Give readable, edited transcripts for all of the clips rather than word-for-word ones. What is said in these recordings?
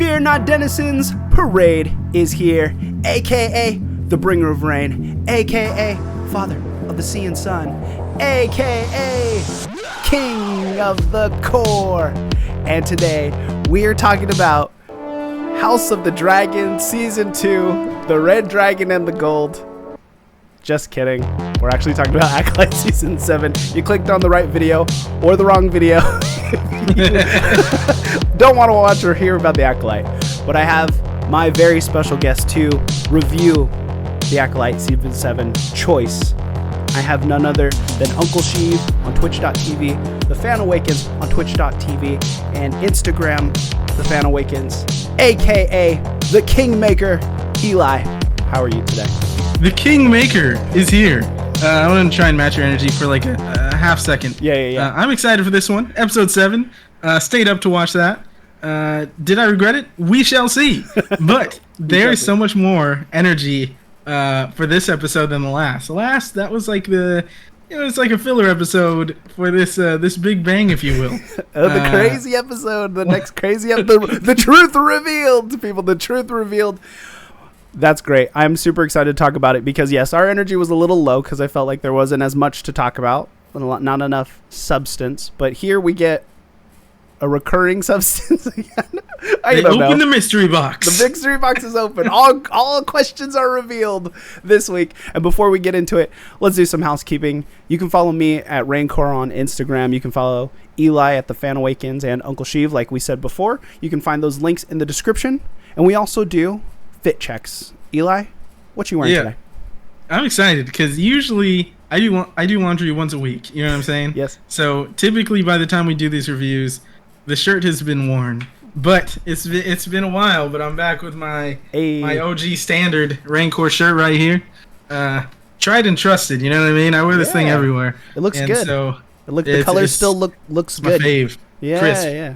Fear not, denizens, parade is here, aka the bringer of rain, aka father of the sea and sun, aka king of the core. And today we are talking about House of the Dragon Season 2, The Red Dragon and the Gold. Just kidding. We're actually talking about Acolyte Season 7. You clicked on the right video or the wrong video. Don't want to watch or hear about the Acolyte. But I have my very special guest to review the Acolyte Season 7 choice. I have none other than Uncle Sheev on Twitch.tv, the Fan Awakens on Twitch.tv, and Instagram, the Fan Awakens, aka the Kingmaker, Eli. How are you today? The Kingmaker is here. I'm going to try and match your energy for like a half second. Yeah. I'm excited for this one. Episode 7. Stayed up to watch that. Did I regret it? We shall see. But there is so much more energy for this episode than the last. The last, that was like it's like a filler episode for this Big Bang, if you will. The crazy episode, the next crazy episode, the truth revealed, people, the truth revealed. That's great. I'm super excited to talk about it because, yes, our energy was a little low because I felt like there wasn't as much to talk about, not enough substance. But here we get a recurring substance again. They open the mystery box. The mystery box is open. All questions are revealed this week. And before we get into it, let's do some housekeeping. You can follow me at Rancor on Instagram. You can follow Eli at the Fan Awakens and Uncle Sheev, like we said before. You can find those links in the description. And we also do fit checks. Eli, what you wearing today? I'm excited because usually I do laundry once a week. You know what I'm saying? Yes. So typically by the time we do these reviews, the shirt has been worn. But it's been a while. But I'm back with my OG standard Rancor shirt right here. Tried and trusted. You know what I mean? I wear this thing everywhere. It looks good. So the color still looks good. My fave. Yeah, crisp. Yeah.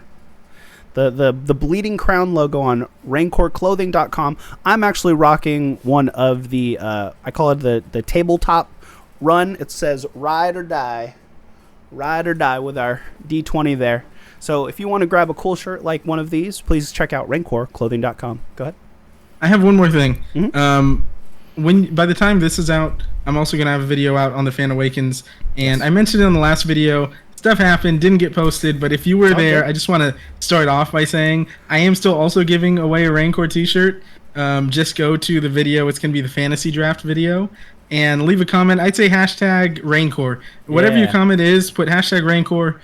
The Bleeding Crown logo on RancorClothing.com. I'm actually rocking one of the I call it the tabletop run. It says ride or die with our D20 there. So if you want to grab a cool shirt like one of these, please check out RancorClothing.com. Go ahead. I have one more thing. Mm-hmm. By the time this is out, I'm also gonna have a video out on the Fan Awakens, and I mentioned it in the last video. Stuff happened, didn't get posted, but if you were there, I just want to start off by saying I am still also giving away a Rancor t-shirt. Just go to the video. It's going to be the fantasy draft video, and leave a comment. I'd say hashtag Rancor. Whatever your comment is, put hashtag Rancor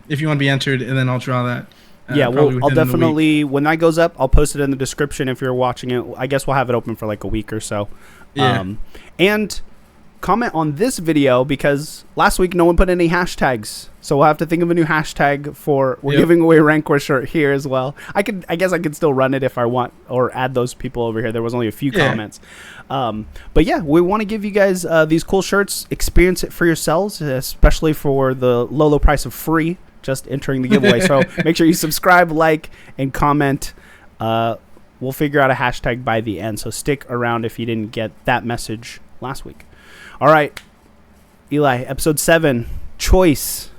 if you want to be entered, and then I'll draw that. I'll definitely, when that goes up, I'll post it in the description if you're watching it. I guess we'll have it open for like a week or so. Yeah. And comment on this video because last week no one put any hashtags, so we'll have to think of a new hashtag for giving away a Rancor shirt here as well. I guess I could still run it if I want, or add those people over here. There was only a few comments, but yeah, we want to give you guys these cool shirts. Experience it for yourselves, especially for the low price of free, just entering the giveaway. So make sure you subscribe, like, and comment. We'll figure out a hashtag by the end, so stick around if you didn't get that message last week. All right, Eli, episode 7, choice.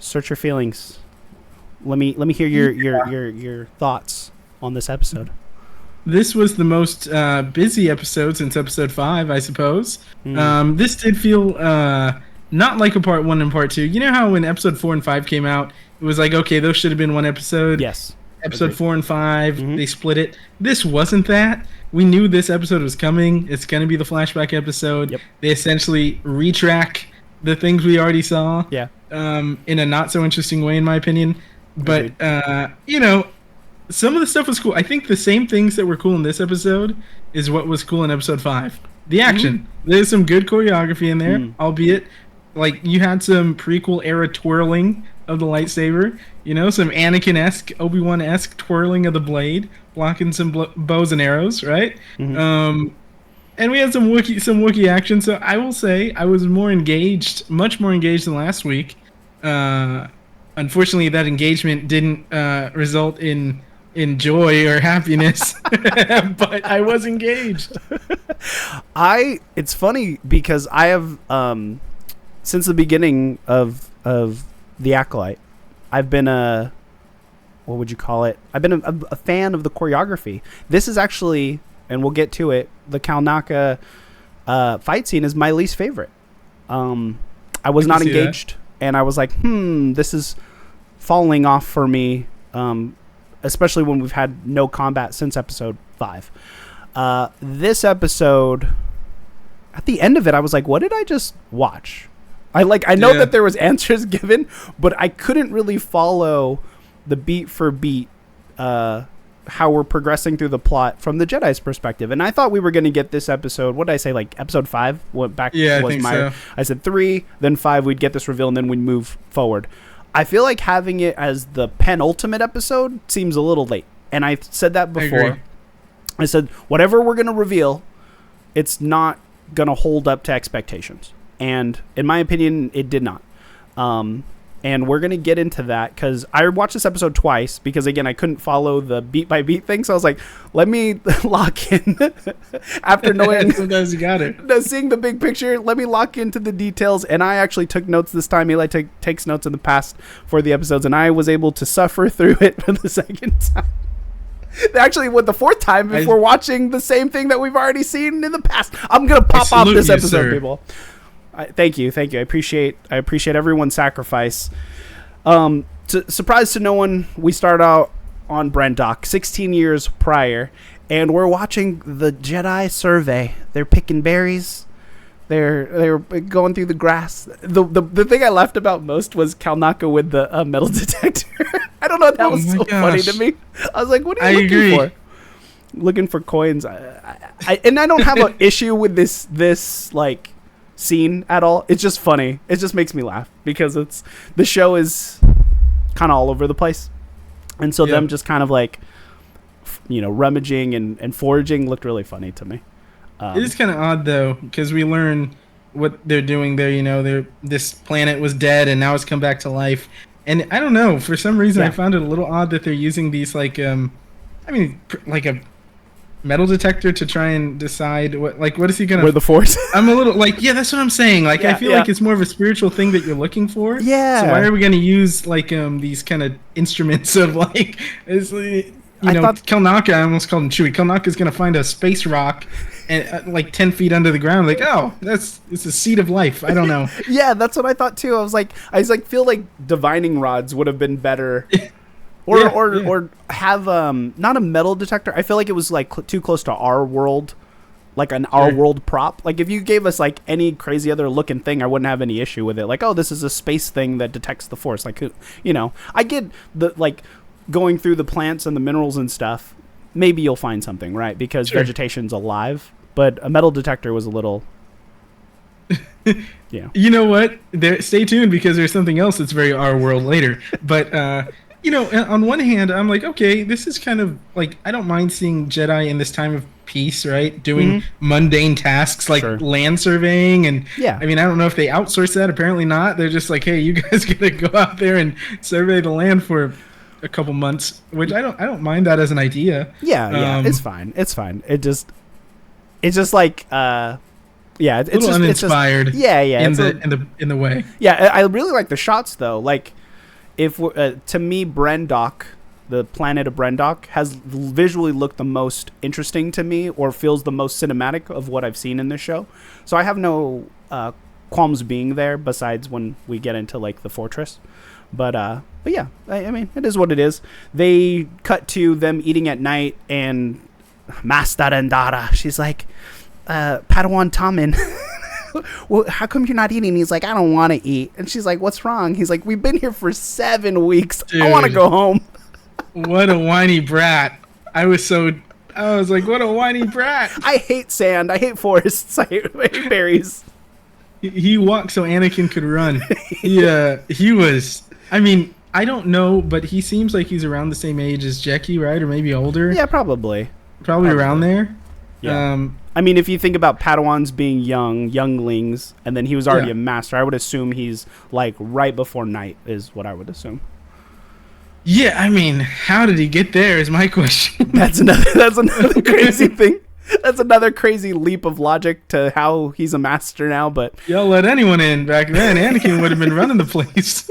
Search your feelings. Let me hear your thoughts on this episode. This was the most busy episode since episode 5, I suppose. This did feel not like a part 1 and part 2. You know how when episode 4 and 5 came out, it was like, okay, those should have been one episode. Yes. Episode 4 and 5, they split it. This wasn't that. We knew this episode was coming. It's going to be the flashback episode. Yep. They essentially retrack the things we already saw. Yeah. In a not so interesting way, in my opinion. But some of the stuff was cool. I think the same things that were cool in this episode is what was cool in episode 5. The action. There's some good choreography in there, albeit like you had some prequel era twirling of the lightsaber. You know, some Anakin-esque, Obi-Wan-esque twirling of the blade, blocking some bows and arrows, right? And we had some Wookiee action. So I will say I was much more engaged than last week. Unfortunately, that engagement didn't result in joy or happiness, but I was engaged. It's funny because I have since the beginning of the Acolyte, I've been what would you call it? I've been a fan of the choreography. This is actually, and we'll get to it, the Kalnaka fight scene is my least favorite. I was not engaged, and I was like, this is falling off for me, especially when we've had no combat since episode 5. This episode, at the end of it, I was like, what did I just watch? I know that there was answers given, but I couldn't really follow the beat for beat how we're progressing through the plot from the Jedi's perspective. And I thought we were going to get this episode. What did I say? Like episode 5 went back. Yeah, I think so. I said 3, then 5. We'd get this reveal, and then we'd move forward. I feel like having it as the penultimate episode seems a little late. And I said that before. I said whatever we're going to reveal, it's not going to hold up to expectations. And in my opinion, it did not. And we're going to get into that because I watched this episode twice because, again, I couldn't follow the beat-by-beat thing. So I was like, let me lock in after knowing. Sometimes you got it. Seeing the big picture, let me lock into the details. And I actually took notes this time. Eli takes notes in the past for the episodes, and I was able to suffer through it for the second time. Actually, with the 4th time, if we're watching the same thing that we've already seen in the past. I'm going to pop off this episode, people. Thank you. I appreciate everyone's sacrifice. Surprise to no one, we start out on Brendok 16 years prior, and we're watching the Jedi survey. They're picking berries. They're going through the grass. The thing I laughed about most was Kalnaka with the metal detector. I don't know. That was so funny to me. I was like, what are you looking for? Looking for coins. And I don't have an issue with this like scene at all. It's just funny. It just makes me laugh because the show is kind of all over the place, and so them just kind of like rummaging and foraging looked really funny to me. It is kind of odd though, because we learn what they're doing there. This planet was dead and now it's come back to life, and I don't know, for some reason I found it a little odd that they're using these like like a metal detector to try and decide what is he gonna, where the Force. I'm a little like, that's what I'm saying, like I feel like it's more of a spiritual thing that you're looking for. So why are we gonna use like these kind of instruments of like Kalnaka, I almost called him Chewie. Kalnaka's gonna find a space rock and like 10 feet under the ground, like, it's a seed of life. I don't know. That's what I thought too. I was like feel like divining rods would have been better. Or have not a metal detector. I feel like it was like too close to our world, like an our world prop. Like if you gave us like any crazy other looking thing, I wouldn't have any issue with it. Like, this is a space thing that detects the Force. Like, I get the like going through the plants and the minerals and stuff. Maybe you'll find something, right? Because vegetation's alive. But a metal detector was a little. You know what? Stay tuned because there's something else that's very our world later. But. On one hand, I'm like, okay, this is kind of like, I don't mind seeing Jedi in this time of peace, right? Doing mundane tasks like land surveying. And I mean, I don't know if they outsource that. Apparently not. They're just like, hey, you guys gotta go out there and survey the land for a couple months, which I don't mind that as an idea. It's fine. It's just like, it's a little uninspired. In the way. I really like the shots though. Like, to me, Brendok, the planet of Brendok, has visually looked the most interesting to me, or feels the most cinematic of what I've seen in this show. So I have no qualms being there, besides when we get into like the fortress. But yeah, I mean, it is what it is. They cut to them eating at night, and Master Endara, she's like, Padawan Tommen. Well, how come you're not eating? He's like, I don't want to eat. And she's like, what's wrong? He's like, we've been here for 7 weeks. Dude, I want to go home. What a whiny brat. I was like, what a whiny brat. I hate sand. I hate forests. I hate berries. He walked so Anakin could run. He was, I mean, I don't know, but he seems like he's around the same age as Jackie, right? Or maybe older. Yeah, probably around there. Yeah. I mean, if you think about Padawans being younglings, and then he was already a master, I would assume he's like right before night is what I would assume. Yeah, I mean, how did he get there is my question. That's another crazy thing. That's another crazy leap of logic to how he's a master now, but... Y'all let anyone in back then. Anakin would have been running the place.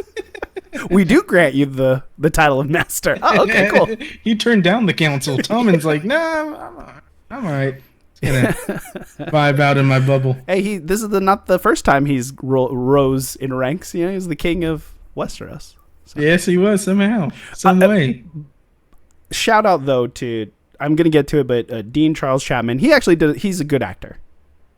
We do grant you the title of master. Oh, okay, cool. He turned down the council. Tommen's like, nah, I'm all right. Gonna vibe out in my bubble. Hey, this is not the first time he's rose in ranks. You know, he's the king of Westeros. So. Yes, he was somehow, some way. Shout out though to, I'm gonna get to it, but Dean Charles Chapman. He's a good actor,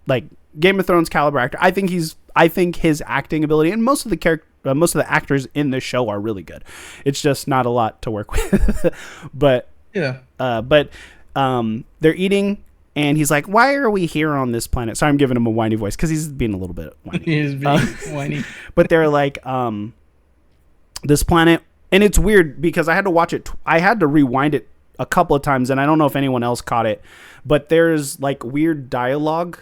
like Game of Thrones caliber actor. I think his acting ability and most of the actors in this show are really good. It's just not a lot to work with. But yeah. They're eating. And he's like, why are we here on this planet? Sorry, I'm giving him a whiny voice because he's being a little bit whiny. He is being whiny. But they're like, this planet. And it's weird because I had to watch it. I had to rewind it a couple of times. And I don't know if anyone else caught it. But there's like weird dialogue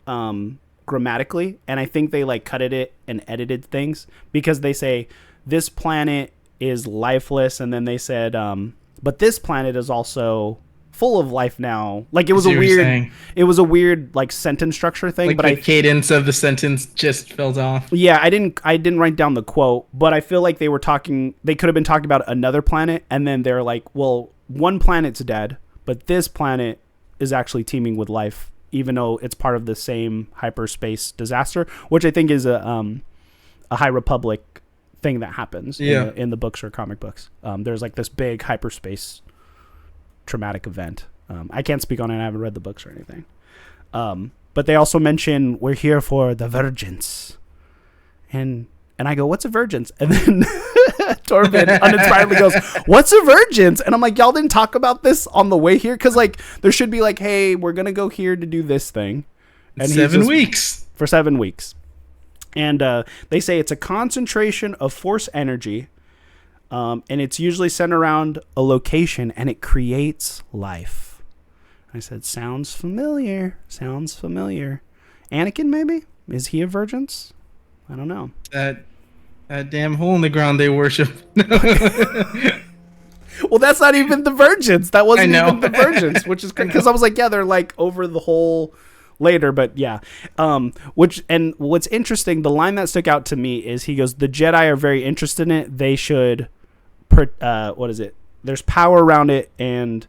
grammatically. And I think they like cut it and edited things. Because they say, this planet is lifeless. And then they said, but this planet is also full of life now. Like it was a weird like sentence structure thing, like but the cadence of the sentence just fell off. Yeah, I didn't write down the quote, but I feel like they could have been talking about another planet, and then they're like, well, one planet's dead, but this planet is actually teeming with life, even though it's part of the same hyperspace disaster, which I think is a High Republic thing that happens in the books or comic books. There's like this big hyperspace traumatic event. I can't speak on it. I haven't read the books or anything. But they also mention we're here for the virgins, and I go, what's a virgins? And then Torben uninspiredly goes, what's a virgins? And I'm like, y'all didn't talk about this on the way here, because like there should be like, hey, we're gonna go here to do this thing. And 7 weeks for 7 weeks, and they say it's a concentration of force energy. And it's usually centered around a location, and it creates life. I said, sounds familiar. Anakin, maybe? Is he a virgins? I don't know. That damn hole in the ground they worship. Well, that's not even the virgins. That wasn't even the virgins, which is great. Because I was like, yeah, they're like over the whole later, but yeah. What's interesting, the line that stuck out to me is he goes, the Jedi are very interested in it. They should... what is it? There's power around it, and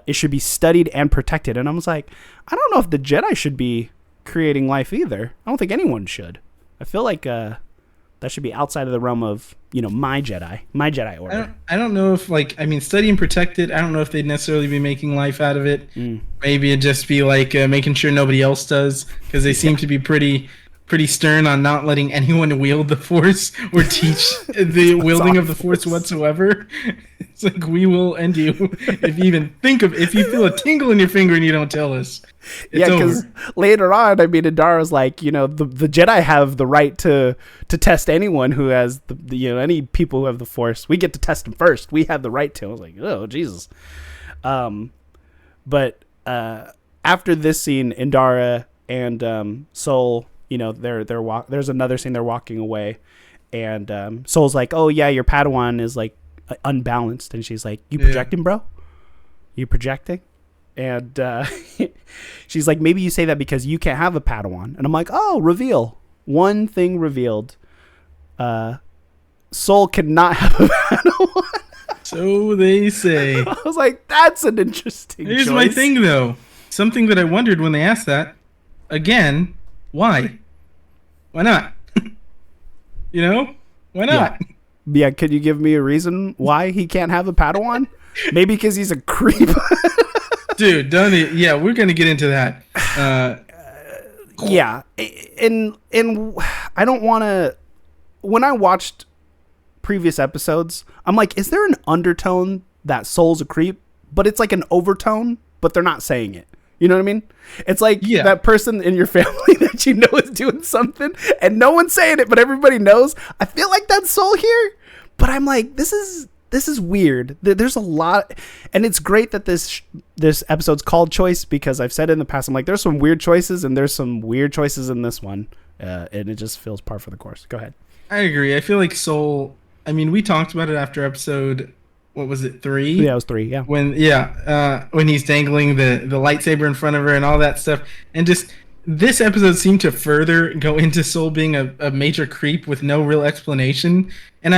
it should be studied and protected. And I was like, I don't know if the Jedi should be creating life either. I don't think anyone should. I feel like that should be outside of the realm of my Jedi order. I don't know if study and protect it. I don't know if they'd necessarily be making life out of it. Maybe it'd just be like making sure nobody else does, because they seem to be pretty stern on not letting anyone wield the Force or teach the wielding of the Force whatsoever. It's like, we will end you if you feel a tingle in your finger and you don't tell us. It's because later on, Adara like, the Jedi have the right to test anyone who has any people who have the Force. We get to test them first. We have the right to. I was like, oh Jesus. But after this scene, Indara and Sol. There's another scene they're walking away, and Sol's like, oh yeah, your Padawan is like unbalanced, and she's like, you projecting, bro? You projecting? And she's like, maybe you say that because you can't have a Padawan. And I'm like, oh, reveal. One thing revealed. Sol cannot have a Padawan. So they say. I was like, that's an interesting Here's choice. my thing, though. Something that I wondered when they asked that. Again, why? Why not? Why not? Yeah, could you give me a reason why he can't have a Padawan? Maybe because he's a creep. Dude, don't it? Yeah, we're going to get into that. Yeah. And I don't want to... When I watched previous episodes, I'm like, is there an undertone that Sol's a creep? But it's like an overtone, but they're not saying it. You know what I mean? It's like that person in your family that is doing something and no one's saying it, but everybody knows. I feel like that's Sol here, but I'm like, this is weird. There's a lot, and it's great that this episode's called Choice, because I've said in the past, I'm like, there's some weird choices and there's some weird choices in this one, and it just feels par for the course. Go ahead. I agree. I feel like Sol. We talked about it after episode. What was it, 3? Yeah, it was 3, yeah. When he's dangling the lightsaber in front of her and all that stuff. And just, this episode seemed to further go into Sol being a major creep with no real explanation. And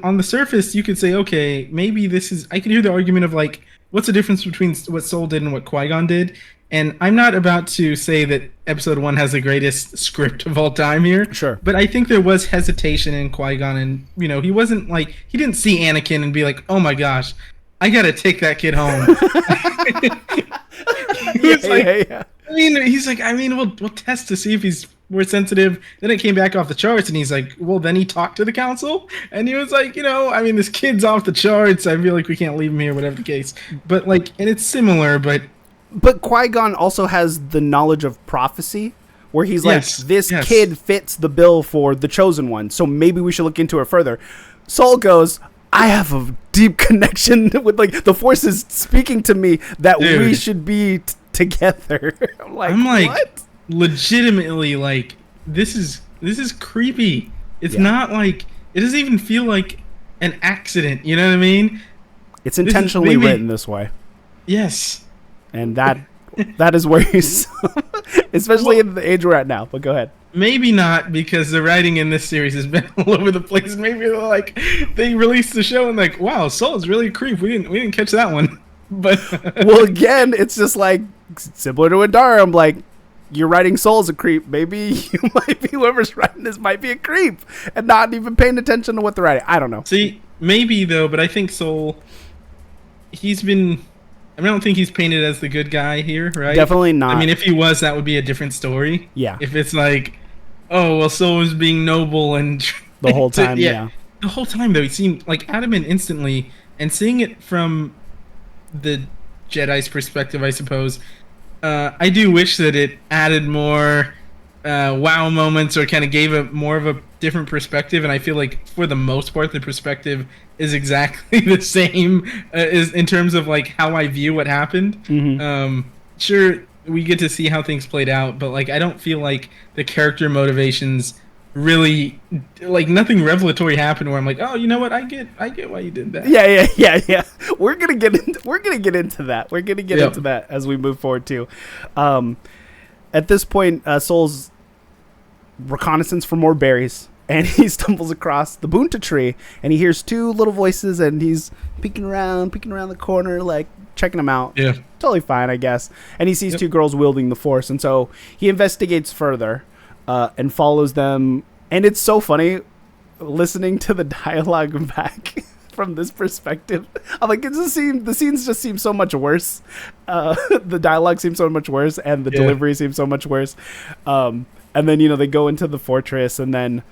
on the surface, you could say, okay, maybe this is. I can hear the argument of like, what's the difference between what Soul did and what Qui-Gon did? And I'm not about to say that Episode 1 has the greatest script of all time here. Sure. But I think there was hesitation in Qui-Gon, and he wasn't like he didn't see Anakin and be like, oh my gosh, I gotta take that kid home. Yeah. I mean, we'll test to see if he's more sensitive. Then it came back off the charts, and he's like, well, then he talked to the council, and he was like, this kid's off the charts. I feel like we can't leave him here, whatever the case. But and it's similar, but Qui-Gon also has the knowledge of prophecy, where he's yes, like, this kid fits the bill for the chosen one, so maybe we should look into it further. Saul goes, I have a deep connection with the Force is speaking to me that we should be together. I'm like, what? Legitimately, this is creepy. It's not like, it doesn't even feel like an accident. You know what I mean? It's intentionally written this way. Yes. And that is where he's, especially in the age we're at now. But go ahead. Maybe not, because the writing in this series has been all over the place. Maybe they released the show and wow, Saul's really a creep. We didn't catch that one. But well, again, it's just similar to Adara. I'm like, you're writing Saul's a creep. Maybe you might be, whoever's writing this might be a creep and not even paying attention to what they're writing. I don't know. See, maybe though, but I think Saul, I don't think he's painted as the good guy here, right? Definitely not. I mean, if he was, that would be a different story. Yeah. If it's Saul was being noble and the whole time, yeah. The whole time though, he seemed adamant instantly, and seeing it from the Jedi's perspective, I suppose. I do wish that it added more wow moments, or kind of gave more of a different perspective, and I feel like for the most part the perspective is exactly the same is in terms of how I view what happened. Mm-hmm. Sure, we get to see how things played out, but I don't feel like the character motivations really nothing revelatory happened where I'm like, oh, you know what, I get why you did that. Yeah. We're gonna get into that. We're gonna get into that as we move forward too. At this point, Soul's reconnaissance for more berries, and he stumbles across the Bunta tree, and he hears two little voices, and he's peeking around the corner, checking them out. Yeah, totally fine, I guess. And he sees two girls wielding the Force, and so he investigates further. And follows them, and it's so funny listening to the dialogue back from this perspective. I'm like, the scenes just seem so much worse. The dialogue seems so much worse, and the delivery seems so much worse. And then they go into the fortress, and then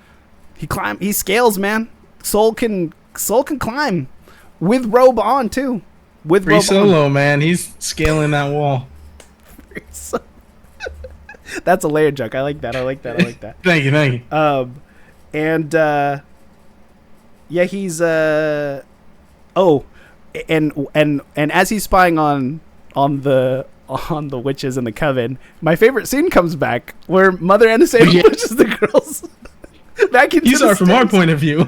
he scales, man. Soul can climb with robe on too. With Free robe Solo, on. man, he's scaling that wall. That's a layer joke. I like that. Thank you. And he's and as he's spying on the witches in the coven, my favorite scene comes back where Mother Anastasia pushes the girls back into These are from our point of view.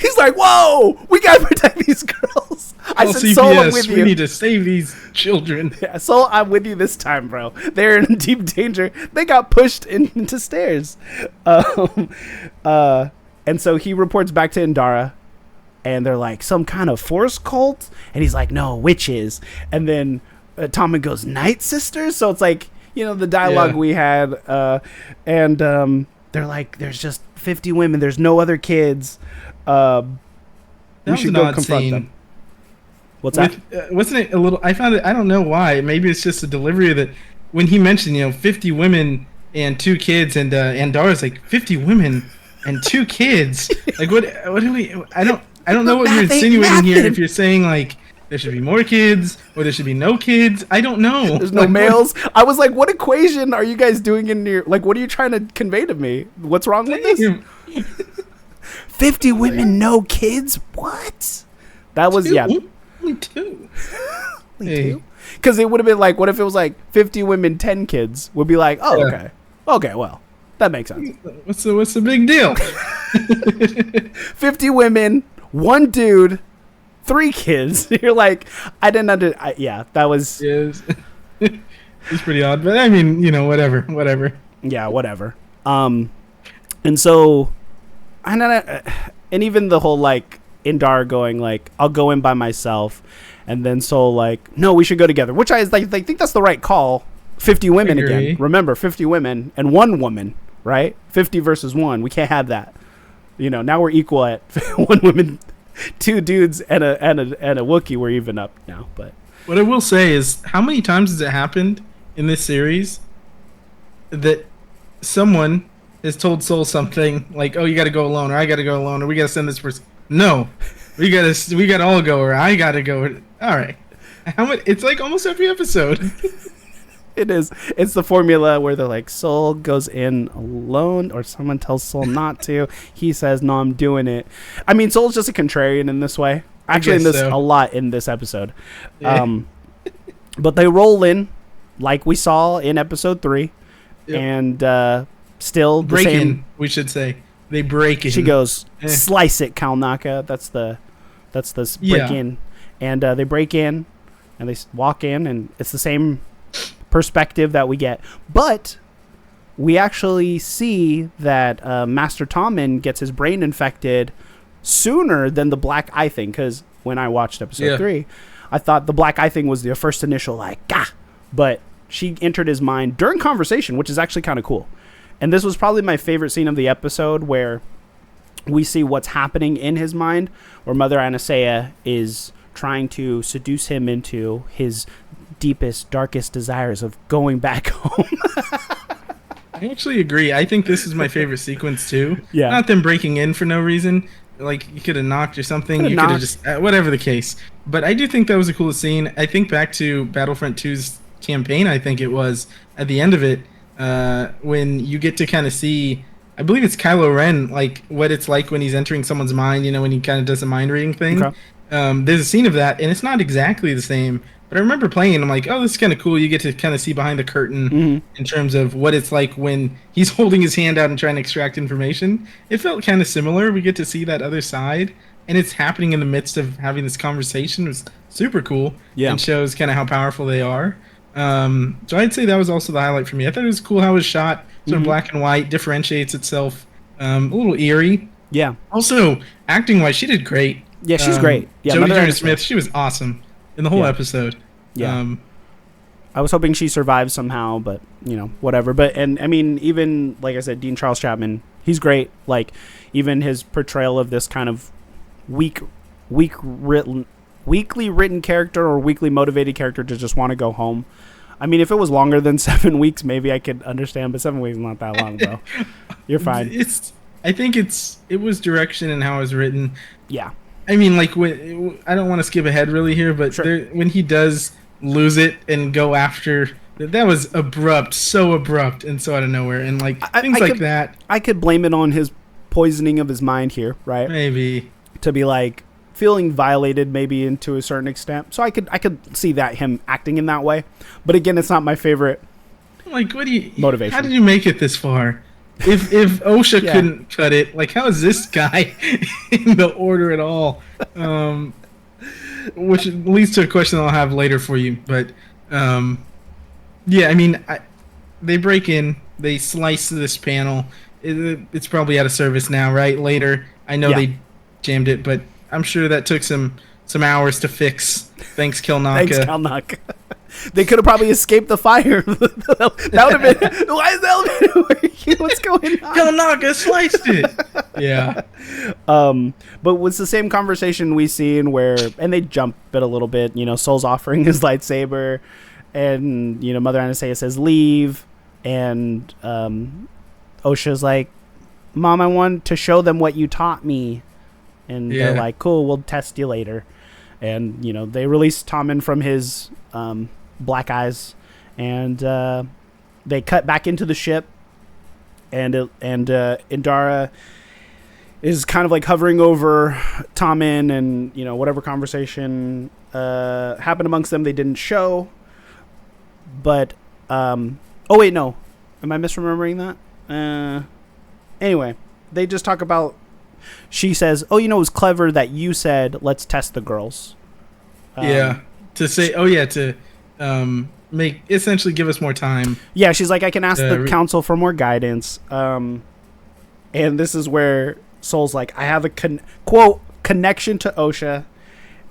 He's like, whoa, we gotta protect these girls. I said, CPS, Soul, I'm with you. We need to save these children. Yeah, Soul, I'm with you this time, bro. They're in deep danger. They got pushed into stairs. And so he reports back to Indara, and they're like, some kind of Force cult? And he's like, no, witches. And then Tommen goes, Night Sisters? So it's the dialogue we had. And they're like, there's just 50 women. There's no other kids. We should go confront them. What's that? Wasn't it a little? I found it. I don't know why. Maybe it's just a delivery that when he mentioned, 50 women and 2 kids, and Dara's like 50 women and 2 kids. What do we? I don't know what you're insinuating here. If you're saying there should be more kids or there should be no kids, I don't know. There's no males. I was like, what equation are you guys doing in your? What are you trying to convey to me? What's wrong with this? 50 women, no kids. What? That was Only 2. Only 2? Because it would have been what if it was 50 women, 10 kids? Would be okay. Okay, well, that makes sense. What's the big deal? 50 women, 1 dude, 3 kids. You're I didn't that was... Yes. It's pretty odd, but I mean, whatever. Yeah, whatever. And so... And And even the whole like Indar going like, I'll go in by myself, and then Soul like, no, we should go together, which I think that's the right call. 50 women again. Remember, 50 women and 1 woman, right? 50 versus 1. We can't have that. Now we're equal at 1 woman, 2 dudes, and a Wookiee. We're even up now. But what I will say is, how many times has it happened in this series that someone has told Soul something like, "Oh, you got to go alone," or "I got to go alone," or "We got to send this person"? No, we got to all go, or "I got to go." All right, how much? It's like almost every episode. It is. It's the formula where they're like, Soul goes in alone, or someone tells Soul not to. He says, no, I'm doing it. I mean, Soul's just a contrarian in this way. Actually, a lot in this episode. Yeah. But they roll in like we saw in episode 3. Yep. And still the break same. In, we should say. They break in. She goes, slice it, Kalnaka. That's the break in. And they break in, and they walk in, and it's the same perspective that we get, but we actually see that Master Tommen gets his brain infected sooner than the black eye thing, because when I watched episode 3, I thought the black eye thing was the first initial like gah, but she entered his mind during conversation, which is actually kind of cool. And this was probably my favorite scene of the episode, where we see what's happening in his mind, where Mother Anastasia is trying to seduce him into his deepest, darkest desires of going back home. I actually agree. I think this is my favorite sequence too. Yeah. Not them breaking in for no reason. Like, you could have knocked or something. You could have just whatever the case. But I do think that was a cool scene. I think back to Battlefront 2's campaign, I think it was, at the end of it, when you get to kind of see, I believe it's Kylo Ren, like what it's like when he's entering someone's mind, when he kind of does a mind reading thing. Okay. There's a scene of that, and it's not exactly the same. But I remember playing, and I'm like, oh, this is kind of cool. You get to kind of see behind the curtain in terms of what it's like when he's holding his hand out and trying to extract information. It felt kind of similar. We get to see that other side, and it's happening in the midst of having this conversation. It was super cool and shows kind of how powerful they are. So I'd say that was also the highlight for me. I thought it was cool how it was shot, sort of black and white, differentiates itself, a little eerie. Yeah. Also, acting-wise, she did great. Yeah, she's great. Yeah, Jodie Turner-Smith, she was awesome in the whole episode. Yeah. I was hoping she survived somehow, but whatever. But and I mean, even like I said, Dean Charles Chapman, he's great. Like, even his portrayal of this kind of weakly written character, or weakly motivated character to just want to go home. I mean, if it was longer than 7 weeks, maybe I could understand. But 7 weeks is not that long, bro. You're fine. I think it was direction and how it was written. Yeah. I mean, like, I don't want to skip ahead really here, but when he does lose it and go after, that was so abrupt and so out of nowhere, and like things like that. I could blame it on his poisoning of his mind here, right? Maybe to be like feeling violated, maybe into a certain extent. So I could see that him acting in that way, but again, it's not my favorite. Like, what do you motivation? How did you make it this far? If OSHA couldn't cut it, like, how is this guy in the order at all? Which leads to a question I'll have later for you. But, I mean, they break in, they slice this panel. It's probably out of service now, right? Later, I know they jammed it, but I'm sure that took some hours to fix. Thanks, Kalnaka. Thanks, Kalnaka. They could have probably escaped the fire. That would have been. Why is the elevator working? What's going on? Kalnaka sliced it. Yeah. But it's the same conversation we seen and they jump it a little bit. Soul's offering his lightsaber, and Mother Anastasia says leave, and Osha's like, Mom, I want to show them what you taught me, and they're like, cool, we'll test you later. And they release Tommen from his black eyes, and they cut back into the ship, and Indara is kind of like hovering over Tommen, and whatever conversation happened amongst them they didn't show. But oh wait, no, am I misremembering that? Anyway, they just talk about. She says, "Oh, it was clever that you said let's test the girls." To say, to make essentially give us more time. Yeah, she's like, I can ask the council for more guidance. And this is where Soul's like, I have a quote connection to Osha,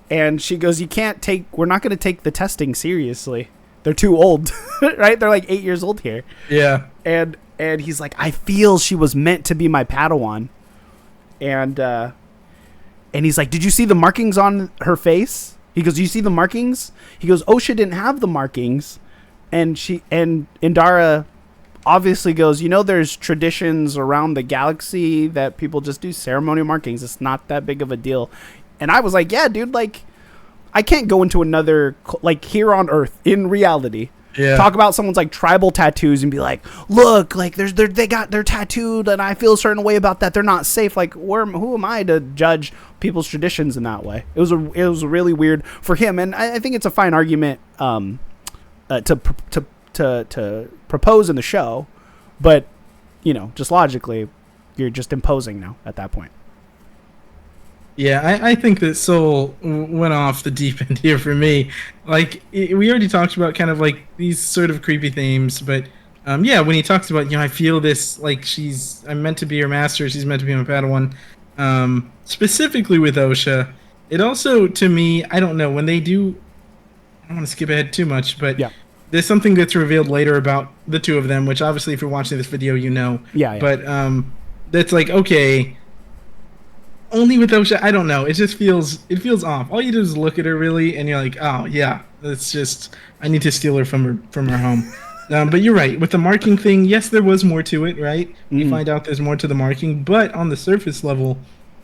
and she goes, we're not going to take the testing seriously. They're too old, right? They're like 8 years old here. Yeah. And he's like, I feel she was meant to be my Padawan. And he's like, did you see the markings on her face? He goes, you see the markings? He goes, Osha didn't have the markings. And Indara obviously goes, there's traditions around the galaxy that people just do ceremonial markings. It's not that big of a deal. And I was like, yeah, dude, like, I can't go into another, like, here on Earth, in reality, talk about someone's, like, tribal tattoos and be like, look, like, they're tattooed and I feel a certain way about that. They're not safe. Like, who am I to judge people's traditions in that way? It was really weird for him. And I think it's a fine argument to propose in the show. But, just logically, you're just imposing now at that point. Yeah, I think that Soul went off the deep end here for me. Like, we already talked about kind of like these sort of creepy themes, but when he talks about, I feel this, like, I'm meant to be her master, she's meant to be my Padawan, specifically with Osha. It also, to me, I don't know, when they do, I don't want to skip ahead too much, but there's something that's revealed later about the two of them, which obviously if you're watching this video, Yeah. But that's like, okay, only with Osha, I don't know. It feels off. All you do is look at her, really, and you're like, oh yeah, that's just, I need to steal her from her home. But you're right with the marking thing. Yes, there was more to it, right? Mm-hmm. You find out there's more to the marking, but on the surface level,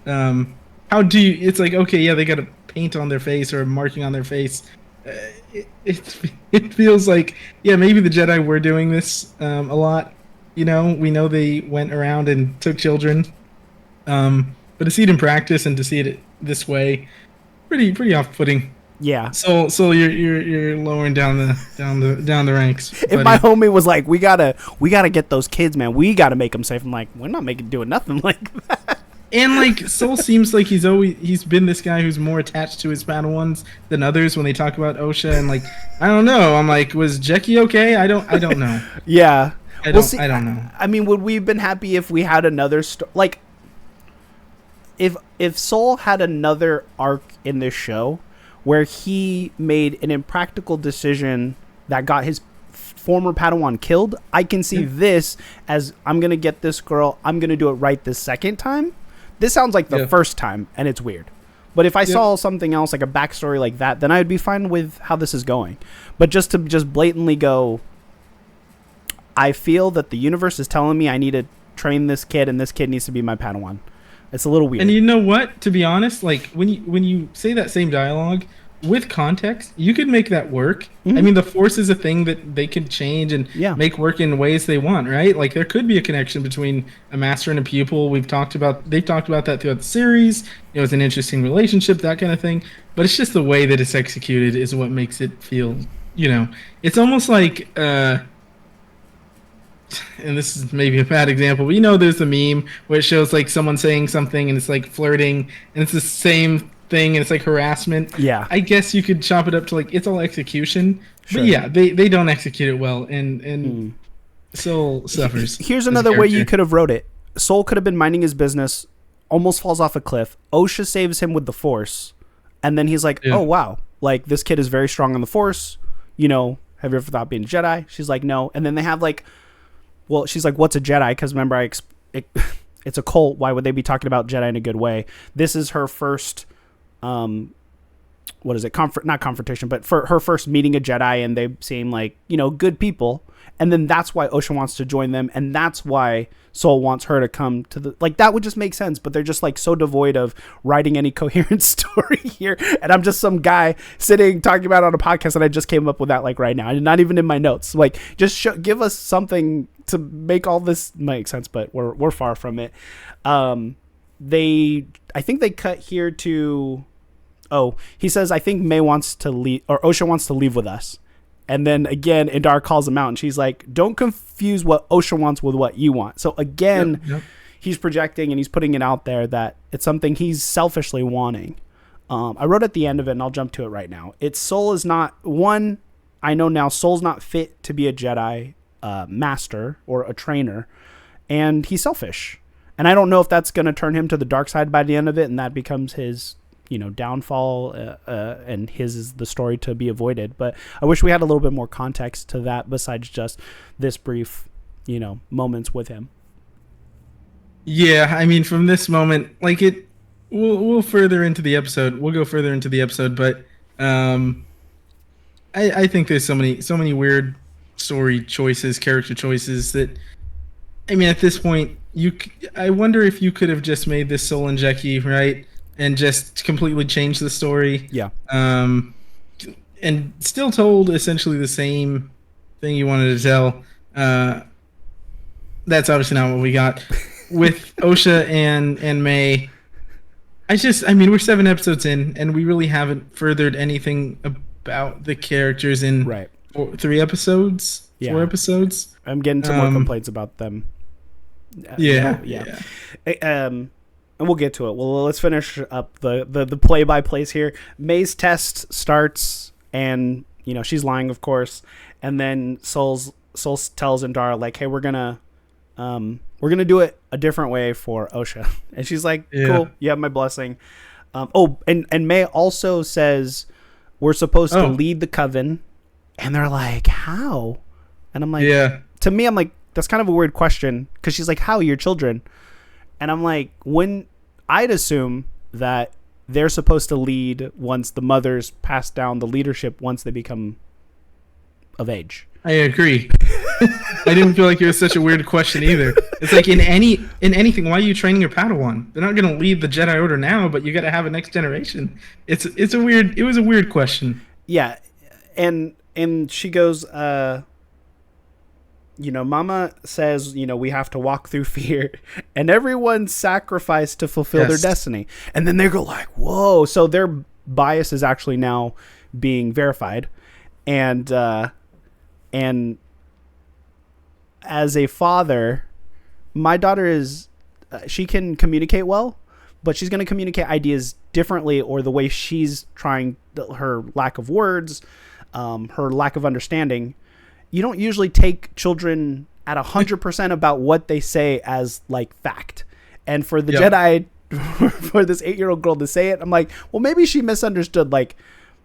how do you? It's like, okay, yeah, they got a paint on their face or a marking on their face. It feels like, yeah, maybe the Jedi were doing this a lot. We know they went around and took children. But to see it in practice and to see it this way, pretty off-putting. Yeah. So you're lowering down the ranks. If buddy. My homie was like, we gotta get those kids, man. We gotta make them safe. I'm like, we're not doing nothing like that. And like Soul seems like he's been this guy who's more attached to his Padawans than others when they talk about Osha, and like, I don't know. I'm like, was Jeki okay? I don't know. Yeah. I don't know. I mean, would we have been happy if we had another like? If Soul had another arc in this show where he made an impractical decision that got his former Padawan killed, I can see this as, I'm going to get this girl, I'm going to do it right this second time. This sounds like the first time, and it's weird. But if I saw something else, like a backstory like that, then I would be fine with how this is going. But just to blatantly go, I feel that the universe is telling me I need to train this kid, and this kid needs to be my Padawan. It's a little weird. And you know what? To be honest, like when you say that same dialogue with context, you could make that work. Mm-hmm. I mean, the Force is a thing that they can change and make work in ways they want, right? Like there could be a connection between a master and a pupil. They've talked about that throughout the series. It's an interesting relationship, that kind of thing. But it's just the way that it's executed is what makes it feel, it's almost like and this is maybe a bad example, but there's the meme where it shows like someone saying something and it's like flirting and it's the same thing and it's like harassment. Yeah. I guess you could chop it up to like it's all execution. Sure. But yeah, they don't execute it well and Soul suffers. Here's another way you could have wrote it. Soul could have been minding his business, almost falls off a cliff. Osha saves him with the Force, and then he's like, oh wow, like this kid is very strong on the Force. Have you ever thought being a Jedi? She's like, no. And then they have like, well, she's like, what's a Jedi? Because remember, it's a cult. Why would they be talking about Jedi in a good way? This is her first, what is it? Not confrontation, but for her first meeting a Jedi, and they seem like, good people. And then that's why Osha wants to join them. And that's why Soul wants her to come to the, like, that would just make sense. But they're just like so devoid of writing any coherent story here. And I'm just some guy sitting talking about it on a podcast, and I just came up with that like right now. I'm not even in my notes. Like, just give us something to make all this make sense. But we're far from it. I think they cut here to, he says, I think May wants to leave, or Osha wants to leave with us. And then again, Indar calls him out, and she's like, don't confuse what Osha wants with what you want. So again, he's projecting and he's putting it out there that it's something he's selfishly wanting. I wrote at the end of it, and I'll jump to it right now. Soul is not, I know now Soul's not fit to be a Jedi master or a trainer, and he's selfish. And I don't know if that's going to turn him to the dark side by the end of it, and that becomes his, downfall, and his is the story to be avoided. But I wish we had a little bit more context to that besides just this brief, moments with him. Yeah, I mean, from this moment, like we'll further into the episode. We'll go further into the episode, but I think there's so many weird story choices, character choices that, I mean, at this point, I wonder if you could have just made this Sol and Jackie, right, and just completely changed the story. Yeah. And still told essentially the same thing you wanted to tell. That's obviously not what we got with Osha and May. I mean, we're 7 episodes in, and we really haven't furthered anything about the characters in 3 episodes, 4 episodes. I'm getting some more complaints about them. Yeah. And we'll get to it. Well, let's finish up the play-by-plays here. May's test starts, and she's lying, of course. And then Sol tells Indara, like, "Hey, we're gonna do it a different way for Osha." And she's like, "Cool, you have my blessing." And May also says we're supposed to lead the coven, and they're like, "How?" And I'm like, to me, I'm like, that's kind of a weird question, because she's like, "How, your children?" And I'm like, when I'd assume that they're supposed to lead once the mothers pass down the leadership once they become of age. I agree. I didn't feel like it was such a weird question either. It's like in anything, why are you training your Padawan? They're not going to lead the Jedi Order now, but you got to have a next generation. It was a weird question. Yeah, and she goes, Mama says, we have to walk through fear, and everyone sacrificed to fulfill their destiny. And then they go like, whoa. So their bias is actually now being verified. And as a father, my daughter is, she can communicate well, but she's going to communicate ideas differently, or the way she's trying, her lack of words, her lack of understanding. You don't usually take children at 100% about what they say as like fact. And for the Jedi, for this 8-year-old girl to say it, I'm like, well, maybe she misunderstood. Like,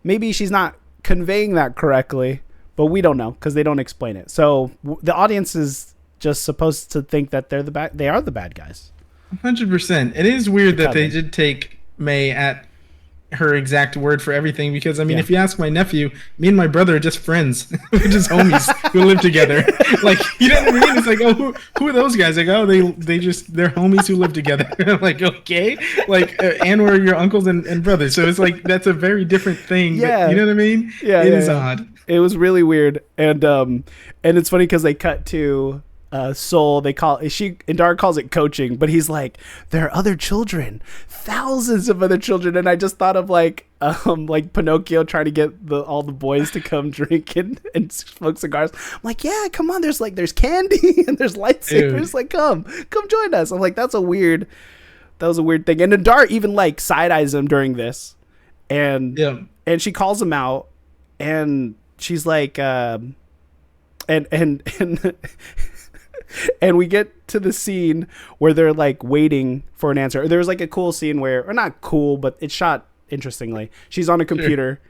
maybe she's not conveying that correctly, but we don't know because they don't explain it. So the audience is just supposed to think that they are the bad guys. 100%. It is weird that they did take May at her exact word for everything, because I mean, if you ask my nephew, me and my brother are just friends. We're just homies who live together. Like, you know what I mean? It's like, oh, who are those guys? Like, oh, they're homies who live together. I'm like, okay, like, and we're your uncles and brothers. So it's like, that's a very different thing. Yeah, but, you know what I mean? Yeah, it is odd. It was really weird, and it's funny because they cut to Sol. Indara calls it coaching, but he's like, there are other children, thousands of other children. And I just thought of like Pinocchio trying to get all the boys to come drink and smoke cigars. I'm like, yeah, come on, there's candy and there's lightsabers. Dude. Like, come join us. I'm like, that was a weird thing. And Indara even like side eyes him during this, and she calls him out, and she's like, and and we get to the scene where they're like waiting for an answer. There was like a cool scene or not cool, but it's shot interestingly. She's on a computer,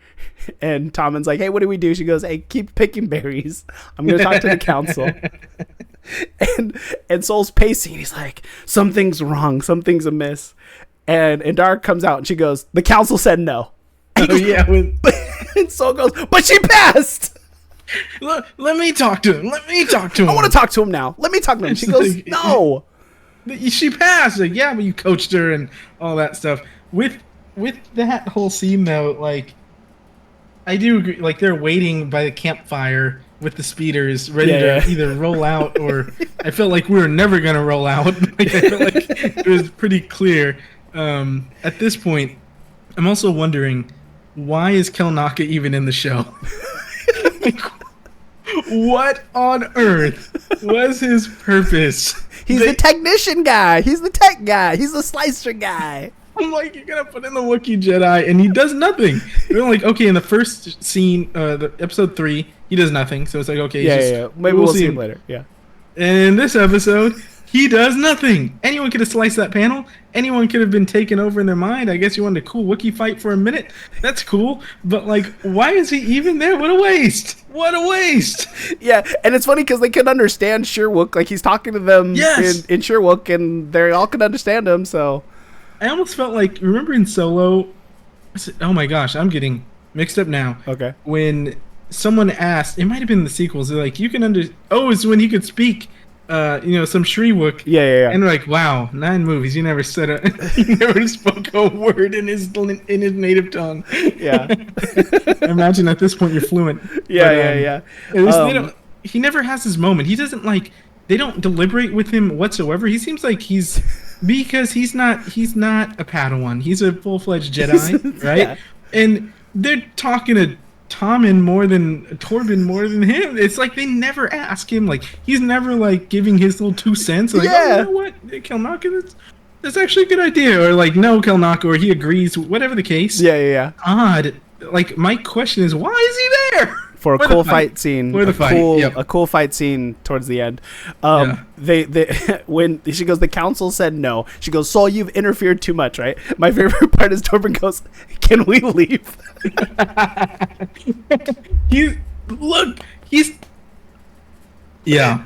and Tommen's like, "Hey, what do we do?" She goes, "Hey, keep picking berries. I'm going to talk to the council." and Sol's pacing. He's like, "Something's wrong. Something's amiss." And Indara comes out and she goes, "The council said no." And Sol goes, "But she passed." Let me talk to him. I want to talk to him now. Let me talk to him. She goes, "No." She passed. Like, yeah, but you coached her and all that stuff. With that whole scene, though, like, I do agree. Like, they're waiting by the campfire with the speeders, ready to either roll out, or I felt like we were never going to roll out. Like, I felt like it was pretty clear. At this point, I'm also wondering, why is Kelnaka even in the show? Like, what on earth was his purpose? He's the technician guy. He's the tech guy. He's the slicer guy. I'm like, you're gonna put in the Wookiee Jedi, and he does nothing. They're like, okay, in the first scene, the episode 3, he does nothing. So it's like, okay, maybe we'll see him later. Yeah. And in this episode, He does nothing. Anyone could have sliced that panel. Anyone could have been taken over in their mind. I guess you wanted a cool Wookiee fight for a minute. That's cool. But, like, why is he even there? What a waste. What a waste. Yeah, and it's funny because they can understand Sherwook. Like, he's talking to them in Sherwook, and they all can understand him, so... I almost felt like, remember in Solo... Oh my gosh, I'm getting mixed up now. Okay. When someone asked... It might have been in the sequels. They're like, you can Oh, it's when he could speak... some Shriwook. Yeah. And like, wow, 9 movies. You never you never spoke a word in his native tongue. Yeah. Imagine at this point you're fluent. Yeah. He never has his moment. He doesn't they don't deliberate with him whatsoever. He seems like because he's not a Padawan. He's a full-fledged Jedi, right? Yeah. And they're talking to Torben more than him. It's like they never ask him. Like, he's never like giving his little 2 cents. Like, oh, you know what, Kelnaka, that's actually a good idea. Or like, no, Kelnaka, or he agrees. Whatever the case. Yeah. When Like, my question is, why is he there? For a cool fight scene. A cool fight scene towards the end. They when she goes, the council said no. She goes, Saul, you've interfered too much, right? My favorite part is Torben goes, can we leave? Yeah.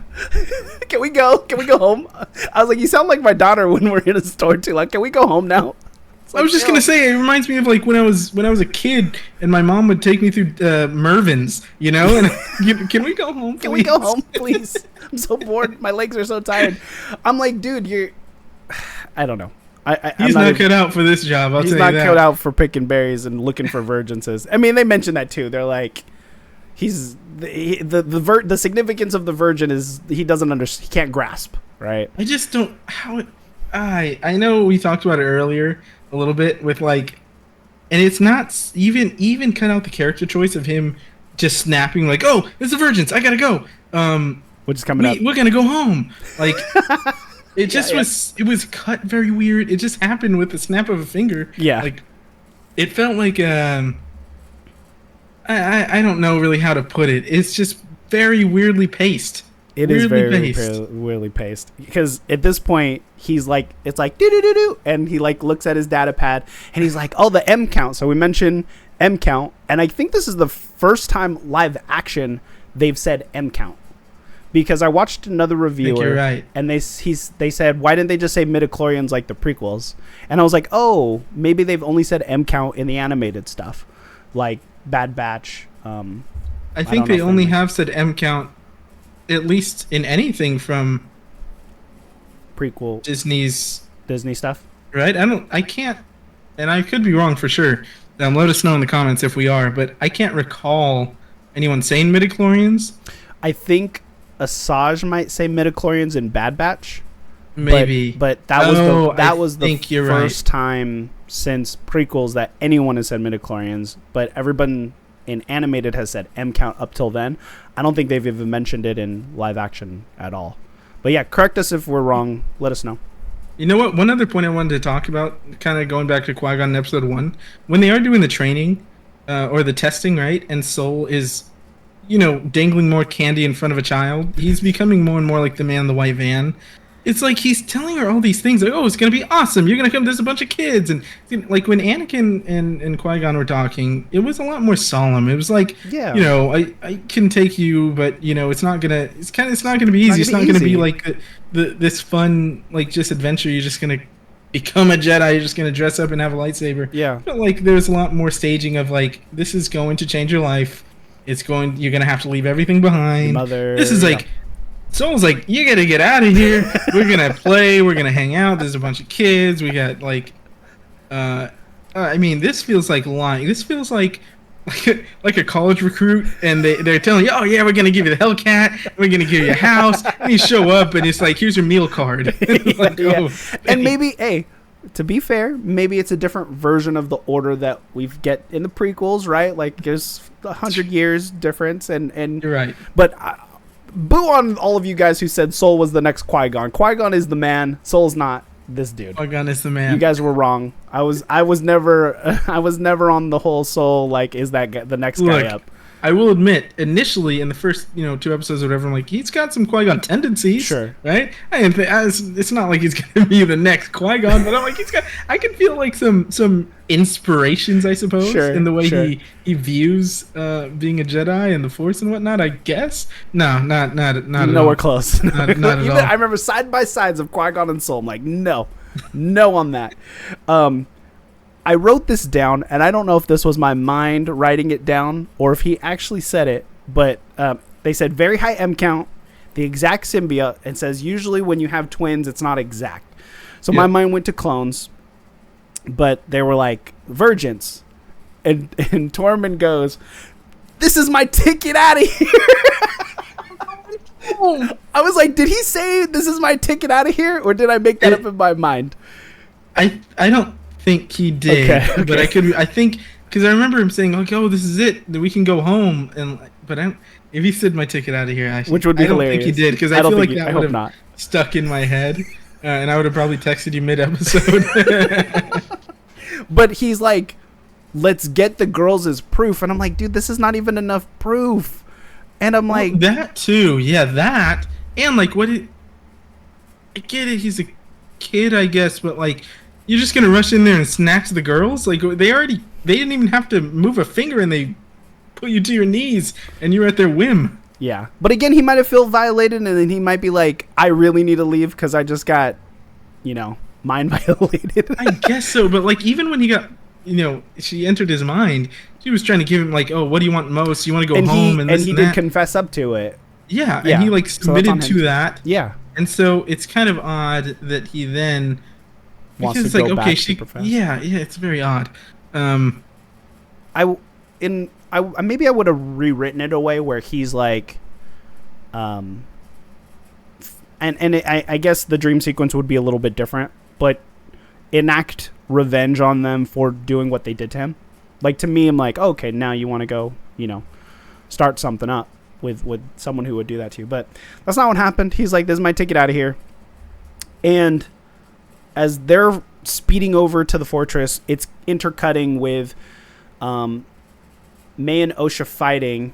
Can we go home? I was like, you sound like my daughter when we're in a store too. Like, can we go home now? I was just gonna say, it reminds me of like when I was a kid and my mom would take me through Mervin's, and can we go home? Please? Can we go home, please? I'm so bored. My legs are so tired. I'm like, dude, I don't know. He's not cut out for this job. I'll tell you that. He's not cut out for picking berries and looking for virginses. I mean, they mentioned that too. They're like, the significance of the virgin is he doesn't understand. He can't grasp, right? I just don't I know we talked about it earlier a little bit with like, and it's not even cut out the character choice of him just snapping like, oh, it's the virgins, I gotta go. Which is coming up. We're gonna go home. Like, it just it was cut very weird. It just happened with the snap of a finger. Yeah. Like, it felt like I don't know really how to put it. It's just very weirdly paced. It is very weirdly paced because at this point he's like, it's like do, and he like looks at his data pad and he's like, oh, the M count. So we mentioned M count, and I think this is the first time live action they've said M count, because I watched another reviewer, I think you're right, and they said, why didn't they just say midichlorians like the prequels? And I was like, oh, maybe they've only said M count in the animated stuff, like Bad Batch. I think they only have said M count, at least in anything from prequel Disney stuff, right? I can't, and I could be wrong for sure. Let us know in the comments if we are, but I can't recall anyone saying midichlorians. I think Asajj might say midichlorians in Bad Batch, maybe, but that was the first time since prequels that anyone has said midichlorians. But everyone in animated has said M count up till then. I don't think they've even mentioned it in live action at all. But yeah, correct us if we're wrong. Let us know. You know what? One other point I wanted to talk about, kind of going back to Qui-Gon in episode 1, when they are doing the training or the testing, right? And Sol is, dangling more candy in front of a child. He's becoming more and more like the man in the white van. It's like he's telling her all these things, like, oh, it's going to be awesome. You're going to come. There's a bunch of kids. And like when Anakin and Qui-Gon were talking, it was a lot more solemn. It was like, I can take you, but, it's not going to, it's not going to be easy. It's not going to be like this fun, like, just adventure. You're just going to become a Jedi. You're just going to dress up and have a lightsaber. Yeah. But like, there's a lot more staging of like, this is going to change your life. You're going to have to leave everything behind. This is like, Soul's like, you gotta get out of here. We're gonna play. We're gonna hang out. There's a bunch of kids. We got like, I mean, this feels like lying. This feels like a college recruit, and they're telling you, oh yeah, we're gonna give you the Hellcat. We're gonna give you a house. And you show up, and it's like, here's your meal card. Like, oh, and maybe, to be fair, maybe it's a different version of the order that we get in the prequels, right? Like, there's 100 years difference, and you're right. But boo on all of you guys who said Sol was the next Qui-Gon. Qui-Gon is the man. Sol's not this dude. Qui-Gon is the man. You guys were wrong. I was never on the whole Sol, like, is that guy, the next guy up. I will admit, initially in the first 2 episodes or whatever, I'm like, he's got some Qui-Gon tendencies, Sure. right? I didn't think it's not like he's gonna be the next Qui-Gon, but I'm like, I can feel like some inspirations, I suppose, in the way he views being a Jedi and the Force and whatnot. I guess not nowhere close. Not at all. I remember side by sides of Qui-Gon and Soul. I'm like, no on that. I wrote this down, and I don't know if this was my mind writing it down or if he actually said it, but they said very high M count, the exact symbiote, and says usually when you have twins, it's not exact. So my mind went to clones, but they were like virgins. And Tormund goes, "This is my ticket out of here." I was like, did he say this is my ticket out of here, or did I make that up in my mind? I don't think he did, okay. But I think because I remember him saying like, "Oh, this is it, we can go home." If he said my ticket out of here, which would be hilarious. I don't think he did, because I feel like that would have stuck in my head, and I would have probably texted you mid-episode. But he's like, "Let's get the girls as proof," and I'm like, "Dude, this is not even enough proof." And I'm like, that too, that, and like, I get it, he's a kid, I guess, but like, you're just gonna rush in there and snatch the girls? Like, they didn't even have to move a finger, and they put you to your knees, and you're at their whim. Yeah, but again, he might have felt violated, and then he might be like, "I really need to leave because I just got, mind violated." I guess so, but like, even when he got, she entered his mind, she was trying to give him like, "Oh, what do you want most? You want to go home?" And he did confess up to it. Yeah, and he like submitted to that. Yeah, and so it's kind of odd that he then wants to go back to profess. Yeah, it's very odd. Maybe I would have rewritten it a way where he's like, I guess the dream sequence would be a little bit different, but enact revenge on them for doing what they did to him. Like, to me, I'm like, okay, now you want to go, start something up with someone who would do that to you. But that's not what happened. He's like, "This is my ticket out of here." And as they're speeding over to the fortress, it's intercutting with May and Osha fighting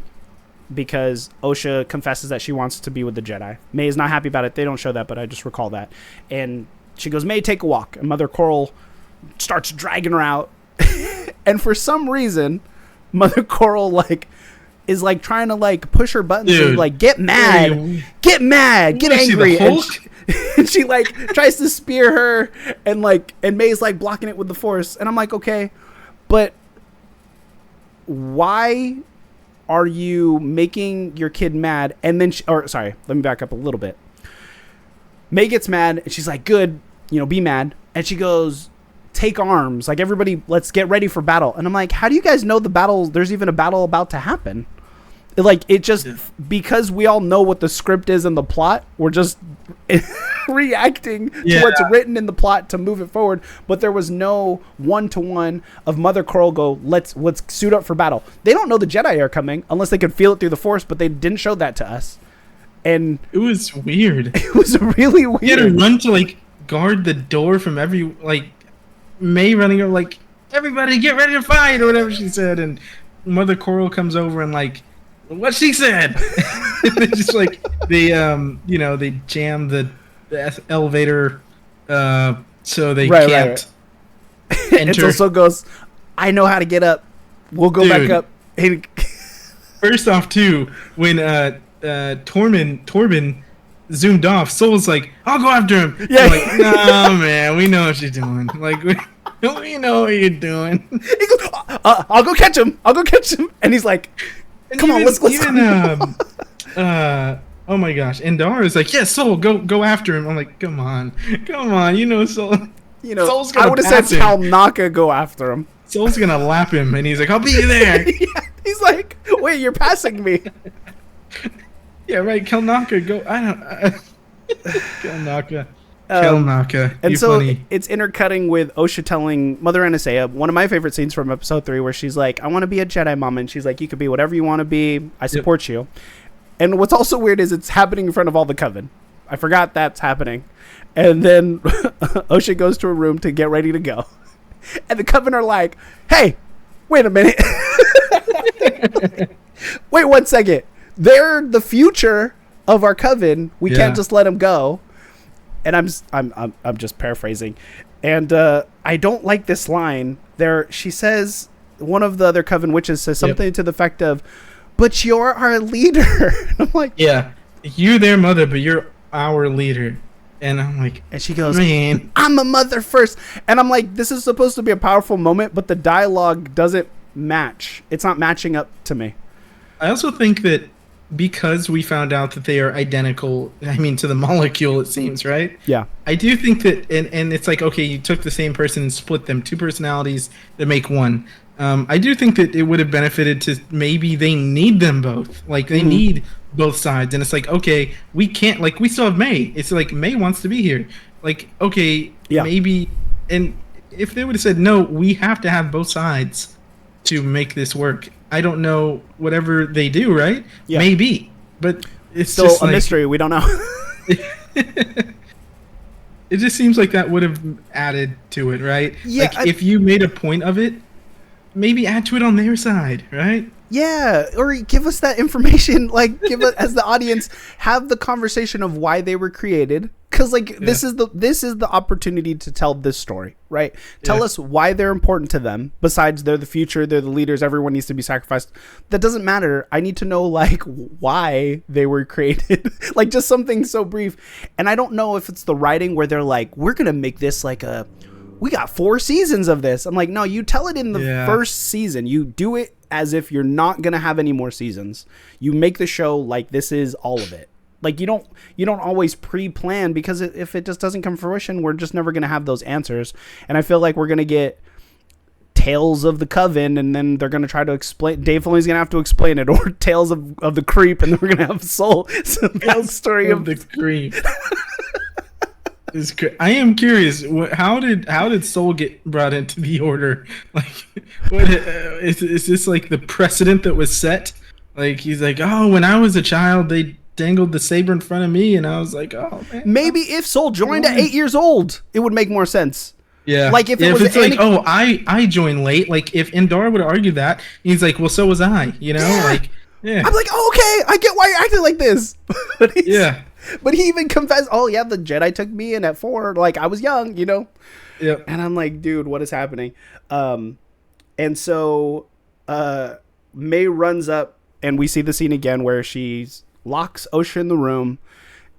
because Osha confesses that she wants to be with the Jedi. May is not happy about it. They don't show that, but I just recall that. And she goes, "May, take a walk." And Mother Coral starts dragging her out. And for some reason, Mother Coral is trying to push her buttons. Dude, and get mad, get angry. And she tries to spear her, and May's blocking it with the Force. And I'm like, okay, but why are you making your kid mad? And then let me back up a little bit. May gets mad, and she's like, "Good, be mad." And she goes, "Take arms, everybody, let's get ready for battle." And I'm like, how do you guys know there's even a battle about to happen? Because we all know what the script is in the plot, we're just reacting to what's written in the plot to move it forward. But there was no one-to-one of Mother Coral go, let's suit up for battle. They don't know the Jedi are coming unless they could feel it through the Force, but they didn't show that to us. And it was weird. It was really weird. You had to run to guard the door from May running over "Everybody get ready to fight," or whatever she said, and Mother Coral comes over and what she said. They just they jam the elevator so they can't enter. It also goes, "I know how to get up. We'll go back up." First off, too, when Tormund zoomed off, Soul's like, "I'll go after him." Yeah. No, man, we know what you're doing. We know what you're doing. He goes, I'll go catch him. And he's like, "Come on, let's go." Oh my gosh, Endar is like, "Yeah, Soul, go after him." I'm like, come on, Soul. Soul's gonna I would have said Cal Naka go after him. Soul's gonna lap him, and he's like, "I'll be there." Yeah, he's like, "Wait, you're passing me." Yeah, right. Kelnaka, go. Kelnaka. Kelnaka. And so it's intercutting with Osha telling Mother Anastasia, one of my favorite scenes from episode 3, where she's like, "I want to be a Jedi, Mom," and she's like, "You could be whatever you want to be. I support you." And what's also weird is it's happening in front of all the Coven. I forgot that's happening. And then Osha goes to her room to get ready to go. And the Coven are like, "Hey, wait a minute." Wait 1 second. They're the future of our coven. We can't just let them go. And I'm just paraphrasing. And I don't like this line. She says, one of the other coven witches says something to the effect of, "But you're our leader." I'm like, yeah, you're their mother, but you're our leader. And I'm like, and she goes, "Man, I'm a mother first." And I'm like, this is supposed to be a powerful moment, but the dialogue doesn't match. It's not matching up to me. I also think that because we found out that they are identical, I mean, to the molecule, it seems, right? Yeah. I do think that, and it's like, okay, you took the same person and split them, two personalities that make one. I do think that it would have benefited to maybe they need them both. Like, they need both sides. And it's like, okay, we can't, like, we still have May. It's like, May wants to be here. Like, okay, maybe, and if they would have said, no, we have to have both sides to make this work. I don't know, whatever they do, right? Yeah. Maybe. But it's still just a mystery. We don't know. It just seems like that would have added to it, right? Yeah. Like, if you made a point of it, maybe add to it on their side, right? Yeah, or give us that information. Like, give us, as the audience, have the conversation of why they were created. Because, like, this is the opportunity to tell this story, right? Tell us why they're important to them. Besides, they're the future, they're the leaders, everyone needs to be sacrificed. That doesn't matter. I need to know, like, why they were created. Like, just something so brief. And I don't know if it's the writing where they're like, we're gonna make this like a, we got 4 seasons of this. I'm like, no, you tell it in the first season. You do it as if you're not gonna have any more seasons. You make the show like this is all of it. Like, you don't always pre-plan, because if it just doesn't come to fruition, we're just never gonna have those answers. And I feel like we're gonna get Tales of the Coven, and then they're gonna try to explain. Dave Filoni's gonna have to explain it, or Tales of the Creep, and then we're gonna have Soul. Backstory of the Creep. I am curious. How did Soul get brought into the Order? Like, what is this, like the precedent that was set? Like, he's like, oh, when I was a child, they dangled the saber in front of me, and I was like, oh man. Maybe if Soul joined at 8 years old, it would make more sense. Yeah. Like, if it's like, oh, I joined late. Like, if Endor would argue that, he's like, well, so was I. You know, like, yeah. I'm like, oh, okay, I get why you're acting like this. But he even confessed, oh yeah, the Jedi took me in at 4. Like, I was young, you know. Yeah. And I'm like, dude, what is happening? And so May runs up, and we see the scene again where she locks Osha in the room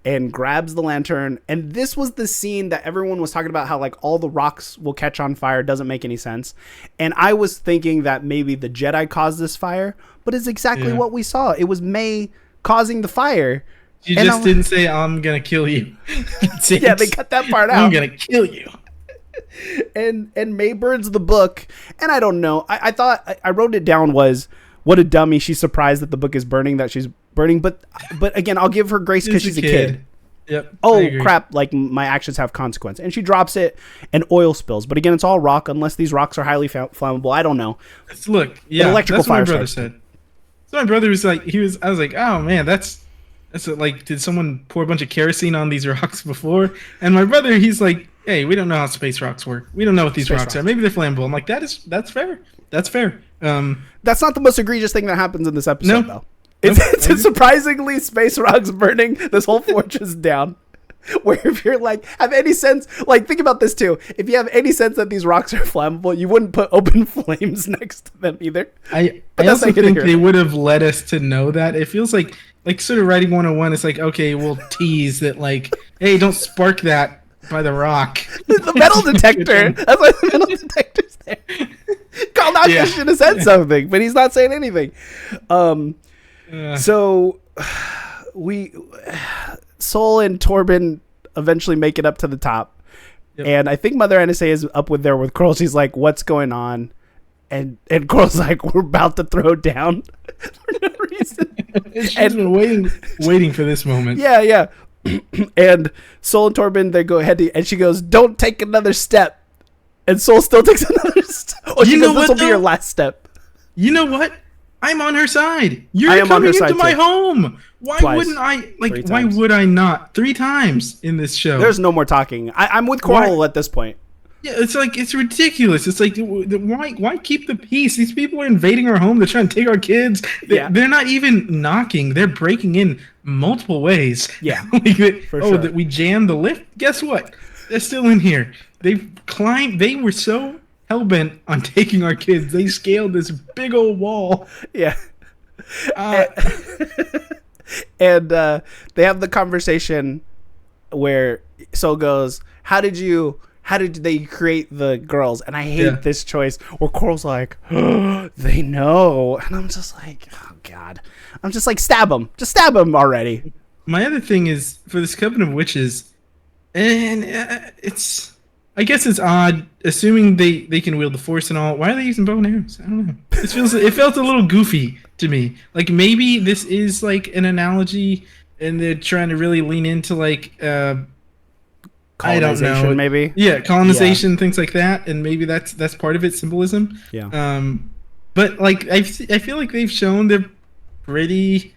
and grabs the lantern. And this was the scene that everyone was talking about, how like all the rocks will catch on fire. Doesn't make any sense. And I was thinking that maybe the Jedi caused this fire, but it's exactly what we saw. It was May causing the fire. She just didn't say, I'm going to kill you. Yeah, they cut that part out. I'm going to kill you. And May burns the book. And I don't know. I thought, I wrote it down, was, what a dummy. She's surprised that the book is burning, that she's burning. But again, I'll give her grace because she's a kid. Yep. Oh, crap. Like, my actions have consequence. And she drops it, and oil spills. But again, it's all rock, unless these rocks are highly flammable. I don't know. Look, yeah, electrical that's fire what my brother said. So my brother was like, I was like, oh man, that's like, did someone pour a bunch of kerosene on these rocks before? And my brother, he's like, hey, we don't know how space rocks work. We don't know what these rocks are. Maybe they're flammable. I'm like, that's fair. That's fair. That's not the most egregious thing that happens in this episode, though. It's surprisingly space rocks burning this whole fortress down. Where if you're like, have any sense, like, think about this too. If you have any sense that these rocks are flammable, you wouldn't put open flames next to them either. I also think they would have led us to know that. It feels like sort of writing 101, it's like, okay, we'll tease that, like, hey, don't spark that by the rock. The metal detector. That's why the metal detector's there. Carl Notch should have said something, but he's not saying anything. So Soul and Torben eventually make it up to the top. Yep. And I think Mother NSA is up with Coral. She's like, what's going on? And Coral's like, we're about to throw down for no reason. She's been waiting for this moment. Yeah. And Soul and Torben, they go ahead and she goes, don't take another step. And Soul still takes another step. Oh, she goes, this will be your last step. You know what? I'm on her side. You're coming into my home. Why wouldn't I? Like, why would I not? 3 times in this show. There's no more talking. I'm with Coral at this point. Yeah, it's ridiculous. It's like why keep the peace? These people are invading our home. They're trying to take our kids. They're not even knocking. They're breaking in multiple ways. Yeah, for sure. That we jammed the lift. Guess what? They're still in here. They've climbed. They were so hellbent on taking our kids. They scaled this big old wall. Yeah. And they have the conversation where Sol goes, how did they create the girls? And I hate this choice where Coral's like, oh, they know. And I'm just like, oh God. I'm just like, stab them. Just stab them already. My other thing is, for this Coven of Witches, and I guess it's odd, assuming they can wield the Force and all. Why are they using bow and arrows? I don't know. It felt a little goofy to me. Like, maybe this is like an analogy, and they're trying to really lean into like I don't know, maybe. Yeah, colonization, things like that, and maybe that's part of it, symbolism. Yeah. But like I feel like they've shown they're pretty,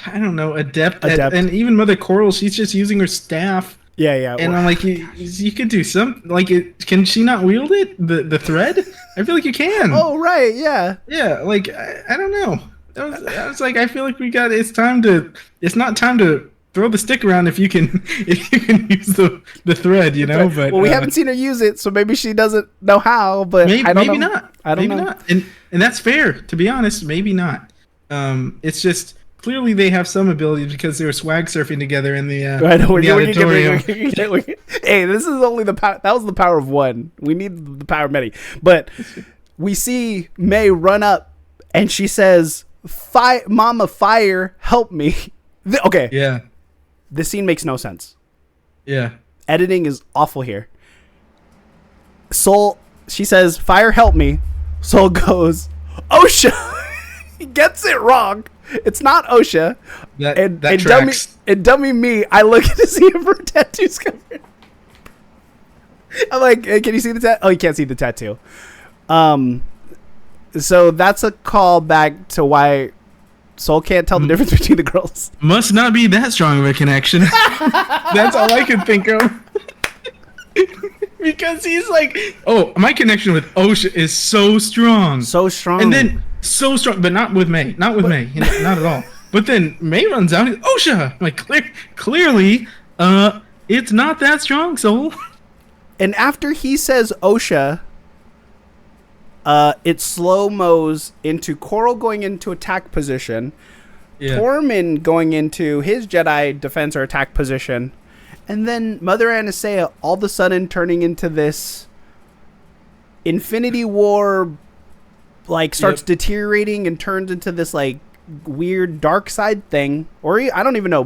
I don't know, adept. And even Mother Coral, she's just using her staff. Yeah. And I'm like, you could do some, like, can she not wield it? The thread? I feel like you can. Oh, right, yeah. Yeah, like, I don't know. I was like, I feel like it's not time to throw the stick around if you can use the thread, you know? But we haven't seen her use it, so maybe she doesn't know how, but maybe not. I don't know. Not. And that's fair, to be honest, maybe not. It's just, clearly they have some abilities because they were swag surfing together in the auditorium. Hey, this is only the power. That was the power of one. We need the power of many. But we see May run up and she says, Mama, fire, help me. Okay. Yeah. This scene makes no sense. Yeah. Editing is awful here. Sol, she says, fire, help me. Sol goes, OSHA. He gets it wrong. It's not OSHA. That tracks. Dummy me, I look to see if her tattoo's covered. I'm like, hey, can you see the tattoo? Oh, you can't see the tattoo. So that's a call back to why Sol can't tell the difference between the girls. Must not be that strong of a connection. That's all I could think of. Because he's like, oh, my connection with OSHA is so strong. So strong. And then so strong, but not with May. Not at all. But then May runs out and OSHA. I'm like, clearly, it's not that strong, Sol. And after he says OSHA, it slow-mos into Coral going into attack position, Tormund going into his Jedi defense or attack position, and then Mother Anastasia all of a sudden turning into this Infinity War, like, starts deteriorating and turns into this, like, weird dark side thing. Or I don't even know.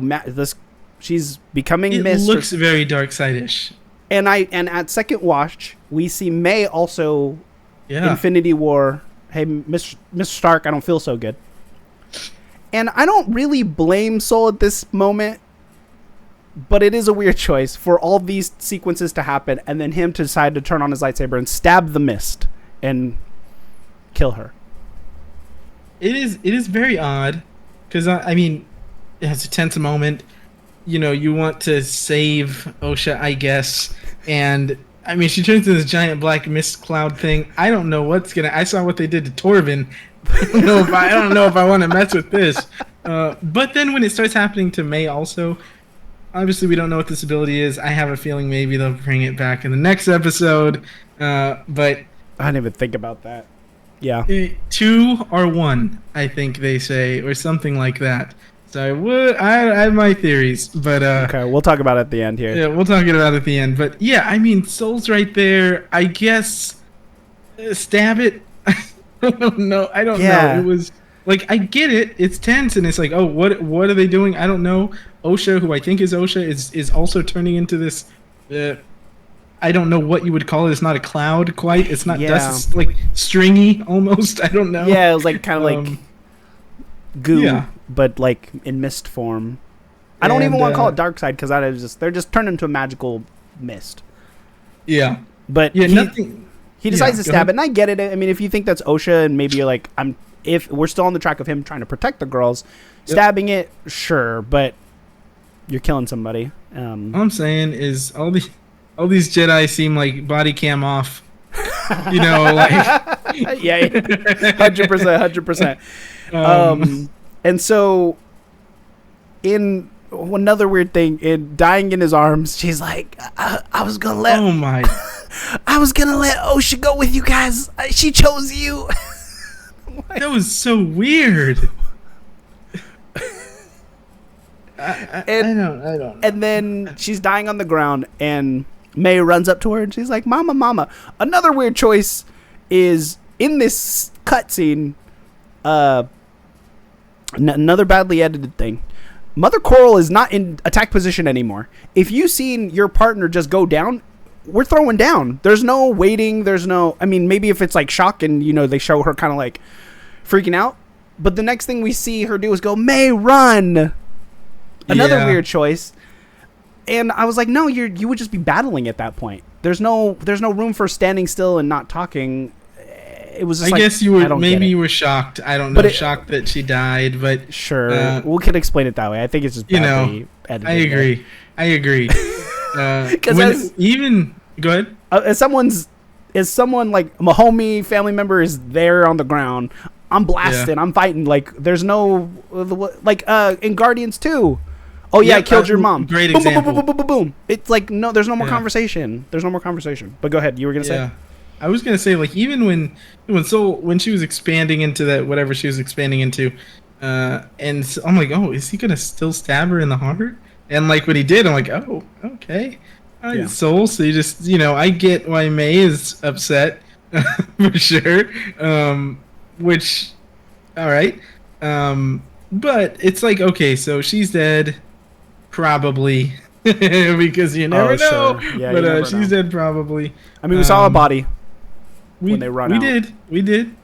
She's becoming Mist. It looks very dark side-ish. And at second watch, we see May also Infinity War. Hey, Mr. Stark, I don't feel so good. And I don't really blame Sol at this moment, but it is a weird choice for all these sequences to happen and then him to decide to turn on his lightsaber and stab the Mist and kill her. It is very odd because I mean, it's a tense moment. You know, you want to save OSHA, I guess, and I mean, she turns into this giant black mist cloud thing. I don't know I saw what they did to Torvin. I don't know if I want to mess with this. But then when it starts happening to May also, obviously we don't know what this ability is. I have a feeling maybe they'll bring it back in the next episode. But I didn't even think about that. Yeah. 2 or 1, I think they say, or something like that. So I have my theories, but okay, we'll talk about it at the end here. Yeah, we'll talk about it at the end. But yeah, I mean, Sol's right there. I guess stab it. I don't know. It was like, I get it. It's tense, and it's like, oh, what are they doing? I don't know. OSHA, who I think is OSHA, is also turning into this. I don't know what you would call it. It's not a cloud quite. It's not dust. It's like stringy almost. I don't know. Yeah, it was like kind of like goo, but like in mist form. I don't even want to call it dark side because they're just turned into a magical mist. Yeah, but nothing. He decides to stab it, and I get it. I mean, if you think that's OSHA, and maybe you're like, if we're still on the track of him trying to protect the girls, stabbing it, sure, but you're killing somebody. All I'm saying is all these Jedi seem like body cam off. You know, like yeah, 100%. And so in another weird thing, in dying in his arms, she's like, I was gonna let I was gonna let Osha go with you guys. She chose you. That was so weird. I don't know. And then she's dying on the ground, and May runs up to her, and she's like, Mama. Another weird choice is in this cutscene, another badly edited thing. Mother Coral is not in attack position anymore. If you've seen your partner just go down, we're throwing down. There's no waiting. There's no... I mean, maybe if it's like shock and, you know, they show her kind of like freaking out. But the next thing we see her do is go, May, run! Another weird choice. And I was like, no, you would just be battling at that point. There's no room for standing still and not talking. It was just I guess you were... Maybe you were shocked. I don't know. Shocked that she died, but... Sure. We could explain it that way. I think it's just badly edited. I agree. Because go ahead. As someone like my homie family member is there on the ground, I'm blasting, I'm fighting. Like there's no like in Guardians 2. Oh yeah, I killed your mom. Great boom, example. Boom, boom, boom, boom, boom. It's like no, there's no more conversation. There's no more conversation. But go ahead. You were gonna say. I was gonna say, like, even when she was expanding into that whatever she was expanding into, and so I'm like, oh, is he gonna still stab her in the heart? And like when he did, I'm like, oh, okay. Soul. So you just, you know, I get why May is upset for sure. Which, all right. But it's like, okay, so she's dead, probably, because you never know. Sure. Yeah, but she's dead probably. I mean, we saw a body when they run out. We did.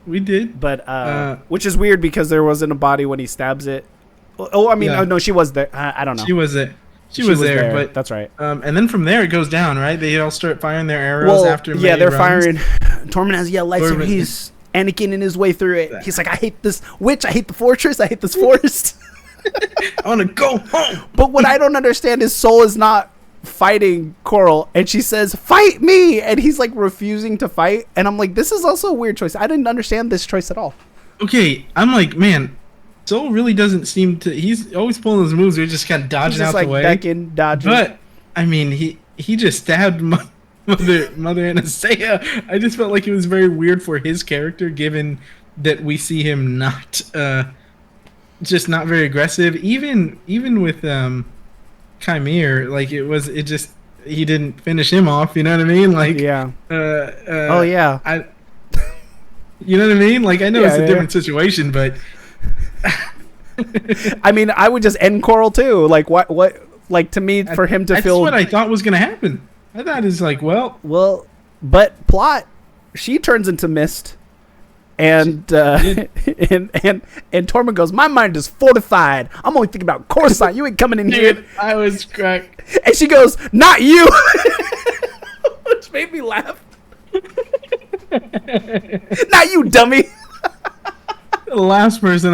But which is weird because there wasn't a body when he stabs it. Oh, I mean, oh no, she was there. I don't know. She was there. She was there, but that's right. And then from there it goes down, right? They all start firing their arrows after. Yeah, they're firing. Tormund has yellow lightsaber. He's Anakin in his way through it. He's like, I hate this witch. I hate the fortress. I hate this forest. I want to go home. But what I don't understand is Soul is not fighting Coral, and she says, "Fight me," and he's like refusing to fight. And I'm like, this is also a weird choice. I didn't understand this choice at all. Okay, I'm like, man. Soul really doesn't seem to. He's always pulling those moves. Where he's just kind of dodging out the way. Decking, dodging. But I mean, he just stabbed Mother Anastasia. I just felt like it was very weird for his character, given that we see him not, just not very aggressive. Even with Chimere, like he didn't finish him off. You know what I mean? Like yeah. Oh yeah. You know what I mean? Like I know it's a different situation, but. I mean, I would just end Coral too. Like what? Like to me, for him to feel. That's what I thought was gonna happen. I thought it's like, well, but plot. She turns into mist, and and Tormund goes, "My mind is fortified. I'm only thinking about Coruscant. You ain't coming in here." I was cracked. And she goes, "Not you," which made me laugh. Not you, dummy. The last person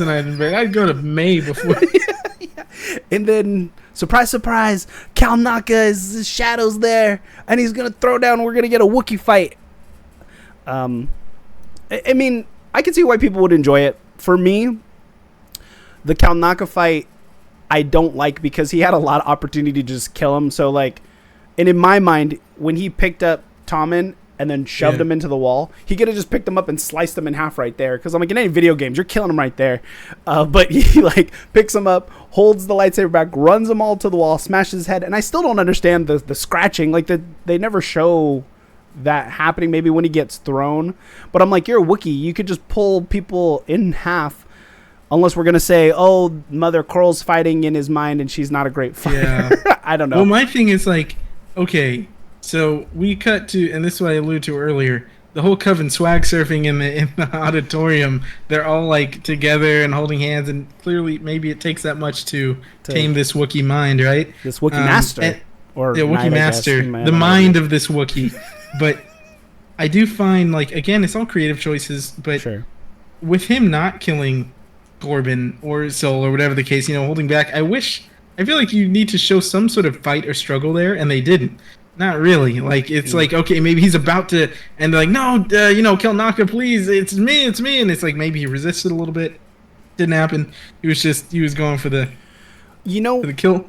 I'd invade. I'd go to May before. Yeah. And then, surprise, surprise, Cal Naka's shadow's there, and he's gonna throw down. We're gonna get a Wookiee fight. I mean, I can see why people would enjoy it. For me, the Cal Naka fight, I don't like because he had a lot of opportunity to just kill him. So like, and in my mind, when he picked up Tommen and then shoved him into the wall, he could have just picked him up and sliced him in half right there. Because I'm like, in any video games, you're killing him right there. But he like picks him up, holds the lightsaber back, runs them all to the wall, smashes his head. And I still don't understand the scratching. Like they never show that happening. Maybe when he gets thrown. But I'm like, you're a Wookiee. You could just pull people in half. Unless we're going to say, oh, Mother Coral's fighting in his mind and she's not a great fighter. Yeah. I don't know. Well, my thing is like, okay, so we cut to, and this is what I alluded to earlier, the whole Coven swag surfing in the auditorium. They're all like together and holding hands, and clearly maybe it takes that much to tame this Wookiee mind, right? This Wookiee master. Or the Wookiee master. The mind of this Wookiee. But I do find, like, again, it's all creative choices, but with him not killing Corbin or Soul or whatever the case, holding back, I wish I feel like you need to show some sort of fight or struggle there, and they didn't. Not really. Like, it's like, okay, maybe he's about to, and they're like, no, kill Naka, please. It's me. And it's like maybe he resisted a little bit. Didn't happen. He was going for the, for the kill.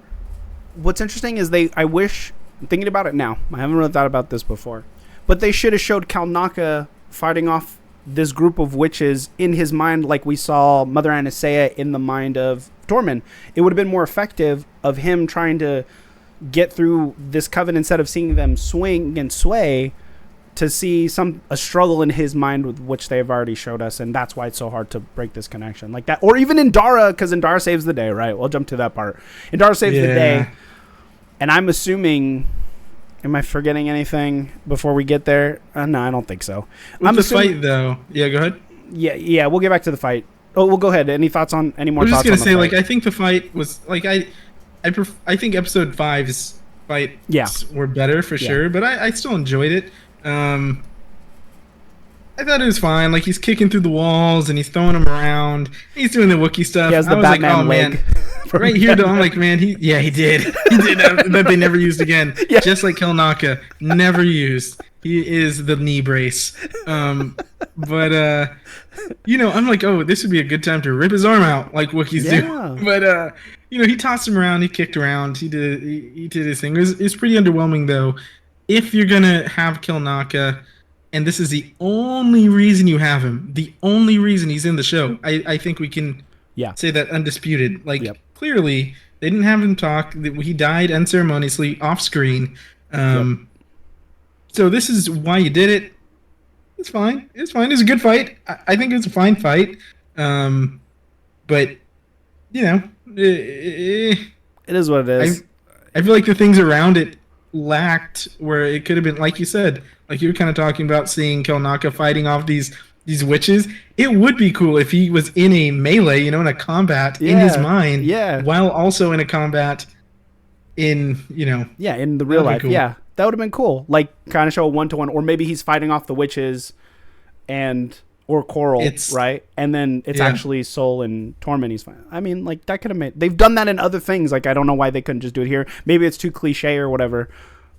What's interesting is I wish, thinking about it now, I haven't really thought about this before, but they should have showed Kalnaka fighting off this group of witches in his mind, like we saw Mother Anastasia in the mind of Tormund. It would have been more effective of him trying to get through this coven instead of seeing them swing and sway, to see a struggle in his mind, with which they've already showed us, and that's why it's so hard to break this connection like that. Or even Indara, because Indara saves the day, right? We'll jump to that part. Indara saves the day, and I'm assuming, am I forgetting anything before we get there? No, I don't think so. With the fight, though. Yeah, go ahead. Yeah, we'll get back to the fight. Oh, we'll go ahead. Any more thoughts on? I was just gonna say, like, I think the fight was like I think episode 5's fights were better for sure, but I still enjoyed it. I thought it was fine. Like, he's kicking through the walls and he's throwing them around. He's doing the Wookiee stuff. He has the Batman leg. Right here, though, I'm like, man, he did. He did that they never used again. Yeah. Just like Kalnaka, never used. He is the knee brace. But I'm like, oh, this would be a good time to rip his arm out like Wookiees do. But he tossed him around, he kicked around, he did his thing. It was pretty underwhelming, though. If you're gonna have Kalnaka, and this is the only reason you have him, the only reason he's in the show, I think we can say that undisputed. Like, clearly, they didn't have him talk. He died unceremoniously off screen. So this is why you did it. It's fine. It's fine. It's a good fight. I think it's a fine fight. But, it is what it is. I feel like the things around it lacked, where it could have been, like you said, like you were kind of talking about, seeing Kalnaka fighting off these witches. It would be cool if he was in a melee, in a combat in his mind, while also in a combat in in the real life. Cool. Yeah, that would have been cool. Like, kind of show a 1-to-1, or maybe he's fighting off the witches or Coral, right? And then it's actually Sol and Tormund he's fighting. I mean, like, that could have made... They've done that in other things. Like, I don't know why they couldn't just do it here. Maybe it's too cliche or whatever.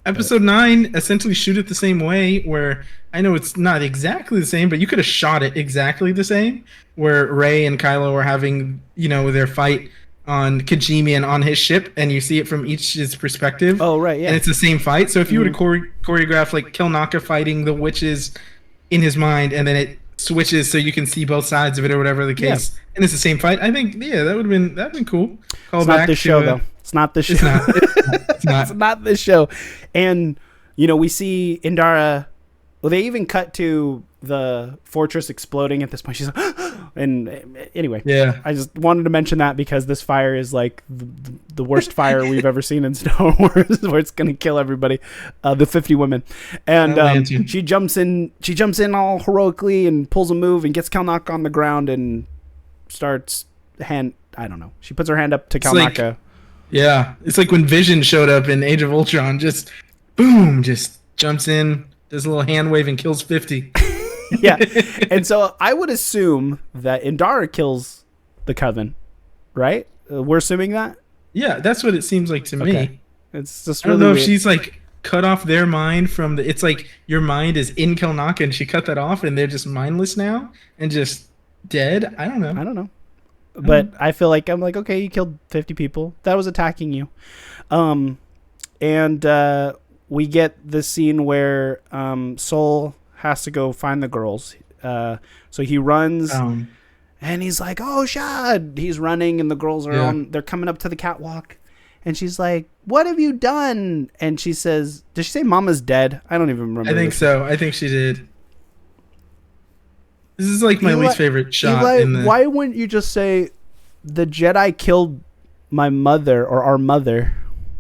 Episode 9 essentially shoot it the same way, where I know it's not exactly the same, but you could have shot it exactly the same, where Rey and Kylo are having, their fight on Kijimi and on his ship, and you see it from each's perspective. Oh, right, yeah. And it's the same fight. So if you would have choreographed, like, Kalnaka fighting the witches in his mind, and then it switches so you can see both sides of it, or whatever the case, and it's the same fight, I think that would have been cool. It's not this show, though. It's not this show. It's not. It's not this show. And we see Indara. Well, they even cut to the fortress exploding at this point. She's like, and anyway, I just wanted to mention that, because this fire is like the worst fire we've ever seen in Star Wars, where it's gonna kill everybody, the 50 women, and she jumps in all heroically and pulls a move and gets Kalnaka on the ground and starts I don't know. She puts her hand up to Kalnaka. It's like when Vision showed up in Age of Ultron, just boom, just jumps in, does a little hand wave and kills 50. And so I would assume that Indara kills the Coven, right? We're assuming that? Yeah, that's what it seems like to me. It's just really I don't know if she's like cut off their mind from it's like your mind is in Kalnaka and she cut that off and they're just mindless now and just dead. I don't know. But I feel like I'm like, okay, you killed 50 people. That was attacking you. And we get the scene where Sol has to go find the girls. So he runs and he's like, oh, Shad. He's running and the girls are they're coming up to the catwalk. And she's like, what have you done? And she says, did she say Mama's dead? I don't even remember. I think so. I think she did. This is like my least favorite shot. Why wouldn't you just say the Jedi killed my mother or our mother?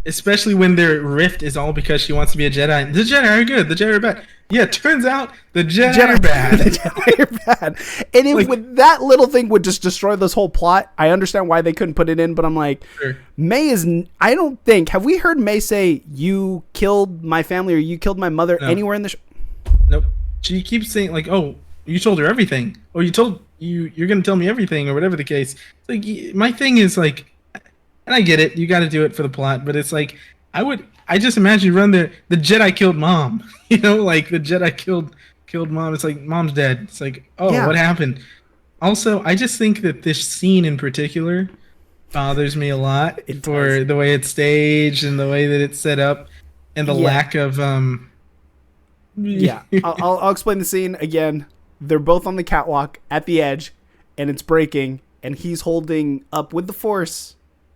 Especially when their rift is all because she wants to be a Jedi. The Jedi are good. The Jedi are bad. Yeah, it turns out the Jedi are bad. The Jedi are bad. And if with that little thing would just destroy this whole plot, I understand why they couldn't put it in, but I'm like, May is... I don't think... Have we heard May say, you killed my family or you killed my mother anywhere in the show? Nope. She keeps saying, like, oh, you told her everything. Or you're going to tell me everything or whatever the case. It's like, my thing is, like... and I get it. You got to do it for the plot, but it's like I just imagine you run the Jedi killed mom. Like the Jedi killed mom. It's like mom's dead. It's like, oh, Yeah. what happened? Also, I just think that this scene in particular bothers me a lot for the way it's staged and the way that it's set up and the lack of Yeah, I'll explain the scene again. They're both on the catwalk at the edge, and it's breaking, and he's holding up with the Force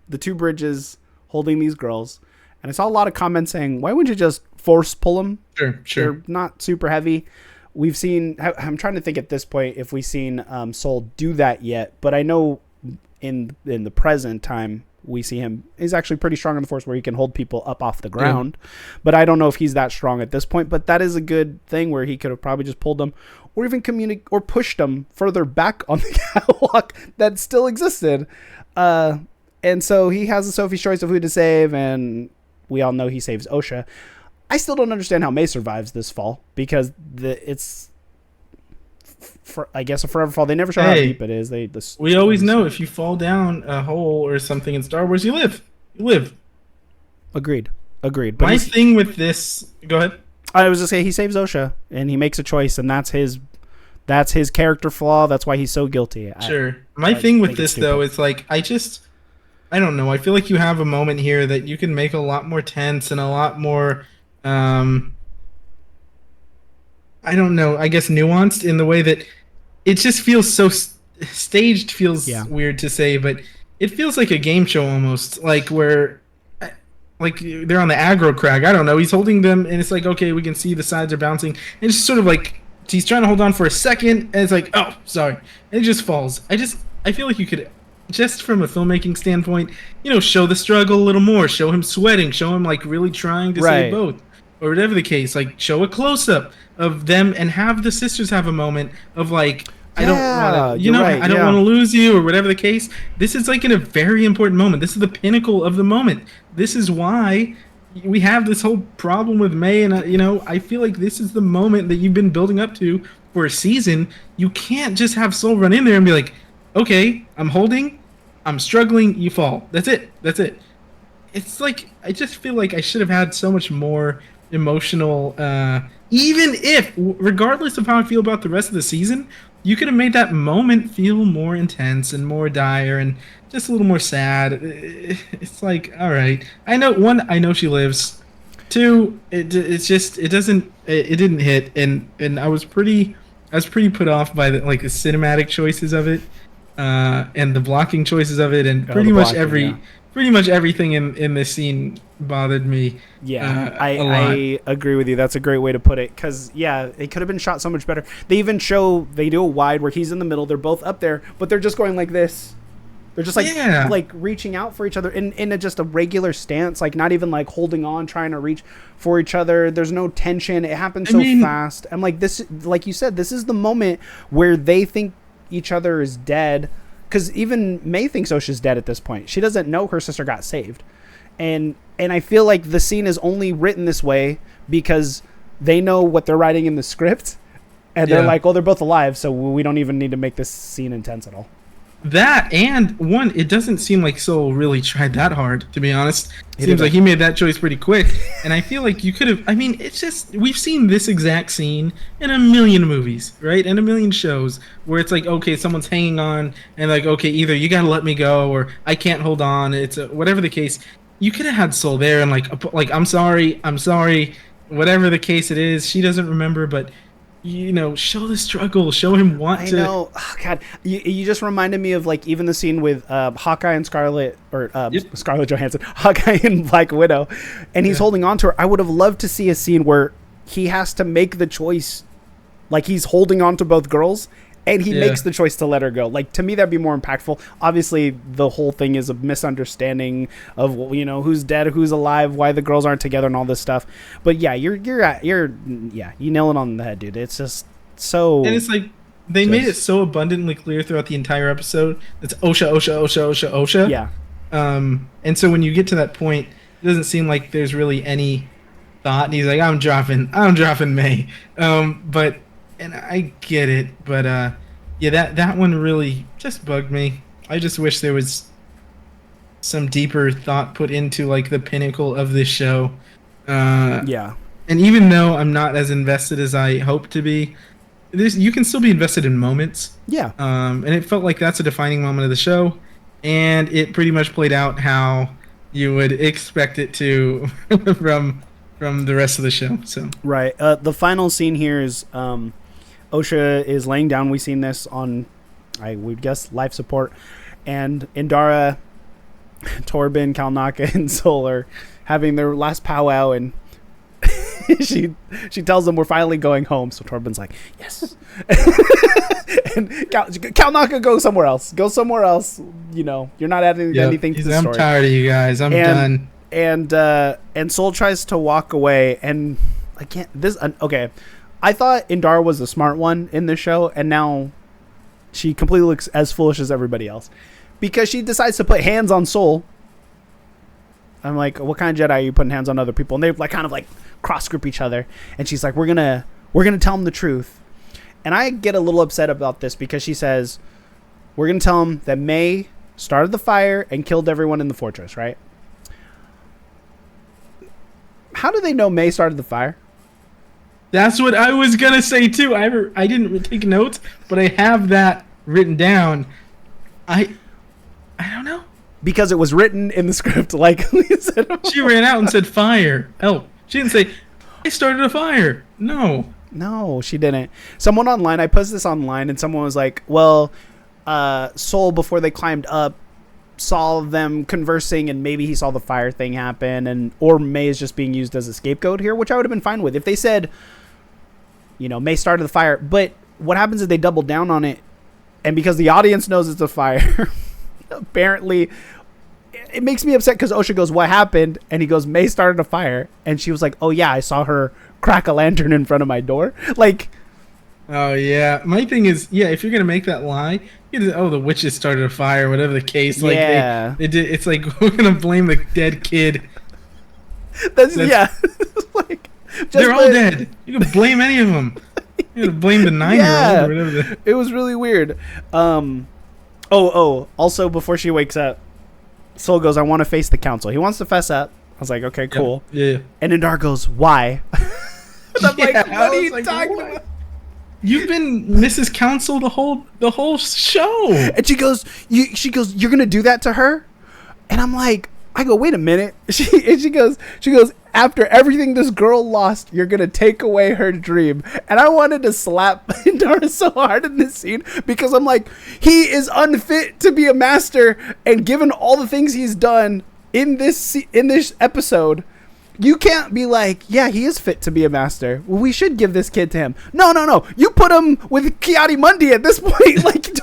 the two bridges, holding these girls. And I saw a lot of comments saying, why wouldn't you just Force pull them? Sure. They're not super heavy. We've seen, I'm trying to think at this point if we've seen Soul do that yet, but I know in the present time, we see him, he's actually pretty strong in the Force where he can hold people up off the ground. Yeah. But I don't know if he's that strong at this point. But that is a good thing where he could have probably just pulled them or even or pushed them further back on the catwalk that still existed. And so he has a Sophie's choice of who to save, and we all know he saves Osha. I still don't understand how May survives this fall because it's... I guess a forever fall. They never show how deep it is. We always know if you fall down a hole or something in Star Wars, you live. You live. Agreed. But my thing with this, go ahead. I was just saying he saves Osha and he makes a choice, and that's his character flaw. That's why he's so guilty. Sure. My thing with this though is like I don't know. I feel like you have a moment here that you can make a lot more tense and a lot more. I don't know, I guess nuanced in the way that it just feels so staged, feels weird to say, but it feels like a game show almost, like where like they're on the aggro crag. I don't know, he's holding them and it's like, okay, we can see the sides are bouncing, and it's just sort of like he's trying to hold on for a second and it's like, oh, sorry, and it just falls. I feel like you could, just from a filmmaking standpoint, show the struggle a little more, show him sweating, show him like really trying to save both, or whatever the case, like show a close-up of them and have the sisters have a moment of like, I don't want to, I don't want to lose you, or whatever the case. This is like in a very important moment. This is the pinnacle of the moment. This is why we have this whole problem with May, and I feel like this is the moment that you've been building up to for a season. You can't just have Soul run in there and be like, okay, I'm holding, I'm struggling, you fall. That's it. It's like, I just feel like I should have had so much more emotional, even if, regardless of how I feel about the rest of the season, you could have made that moment feel more intense and more dire and just a little more sad. It's like, all right, I know she lives. Two, it didn't hit, and I was pretty put off by the cinematic choices of it, and the blocking choices of it, and pretty much everything in this scene bothered me. Yeah, I agree with you. That's a great way to put it, because it could have been shot so much better. They do a wide where he's in the middle, they're both up there, but they're just going like this. They're just like reaching out for each other in just a regular stance, like not even like holding on, trying to reach for each other. There's no tension. It happens so fast. I'm like, this, like you said, this is the moment where they think each other is dead, because even May thinks Osha's dead at this point. She doesn't know her sister got saved. And I feel like the scene is only written this way because they know what they're writing in the script, and they're like, oh, they're both alive, so we don't even need to make this scene intense at all. That, and one, it doesn't seem like Soul really tried that hard, to be honest. It seems like he made that choice pretty quick. And I feel like you could have, it's just, we've seen this exact scene in a million movies, right? And a million shows where it's like, okay, someone's hanging on, and like, okay, either you gotta let me go, or I can't hold on. It's whatever the case. You could have had Soul there and like, I'm sorry, whatever the case it is. She doesn't remember, but show the struggle, show him want to. I know. Oh, God, you just reminded me of like even the scene with Hawkeye and Scarlet, or Scarlett Johansson, Hawkeye and Black Widow, and he's holding on to her. I would have loved to see a scene where he has to make the choice, like he's holding on to both girls, and he makes the choice to let her go. Like, to me, that'd be more impactful. Obviously, the whole thing is a misunderstanding of who's dead, who's alive, why the girls aren't together, and all this stuff. But yeah, you nail it on the head, dude. It's just so. And it's like they made it so abundantly clear throughout the entire episode. It's Osha, Osha, Osha, Osha, Osha. Yeah. And so when you get to that point, it doesn't seem like there's really any thought. And he's like, I'm dropping May. And I get it, but that one really just bugged me. I just wish there was some deeper thought put into like the pinnacle of this show. Yeah. And even though I'm not as invested as I hope to be, you can still be invested in moments. Yeah. And it felt like that's a defining moment of the show, and it pretty much played out how you would expect it to from the rest of the show. So right. The final scene here is Osha is laying down. We've seen this on, I would guess, life support, and Indara, Torben, Kalnaka, and Sol are having their last powwow, and she tells them we're finally going home. So Torben's like, yes. And Kalnaka, go somewhere else. Go somewhere else. You know, you're not adding anything to the story. I'm tired of you guys. I'm done. And Sol tries to walk away, and I can't. Okay. I thought Indara was the smart one in this show, and now she completely looks as foolish as everybody else because she decides to put hands on Sol. I'm like, what kind of Jedi are you putting hands on other people? And they like kind of like cross grip each other, and she's like, we're gonna tell him the truth. And I get a little upset about this because she says we're gonna tell him that May started the fire and killed everyone in the fortress, right? How do they know May started the fire? That's what I was gonna say too. I didn't take notes, but I have that written down. I don't know. Because it was written in the script, like we said. She ran out and said fire. Help. She didn't say, I started a fire. No, she didn't. Someone online, I posted this online, and someone was like, well, Sol, before they climbed up, saw them conversing, and maybe he saw the fire thing happen, or May is just being used as a scapegoat here, which I would have been fine with. If they said, you know, May started the fire, but what happens is they double down on it, and because the audience knows it's a fire, apparently it makes me upset because Osha goes, what happened? And he goes, May started a fire. And she was like, oh yeah, I saw her crack a lantern in front of my door. Like, oh yeah. My thing is, yeah, if you're gonna make that lie, the witches started a fire, whatever the case. Like, yeah, they did. It's like we're gonna blame the dead kid. That's yeah. Like, they're all dead. You can blame any of them. You gotta blame the 9-year-old or whatever. It was really weird. Also, before she wakes up, Sol goes, I want to face the council. He wants to fess up. I was like, okay, cool. Yeah. And Indar goes, why? And I'm like, what are you talking about? You've been Mrs. Council the whole show. And she goes, you're gonna do that to her? And I'm like, I go, wait a minute. She goes, after everything this girl lost, you're gonna take away her dream. And I wanted to slap Indara so hard in this scene because I'm like, he is unfit to be a master, and given all the things he's done in this episode, you can't be like, yeah, he is fit to be a master. Well, we should give this kid to him. No. You put him with Kiadi Mundi at this point. Like,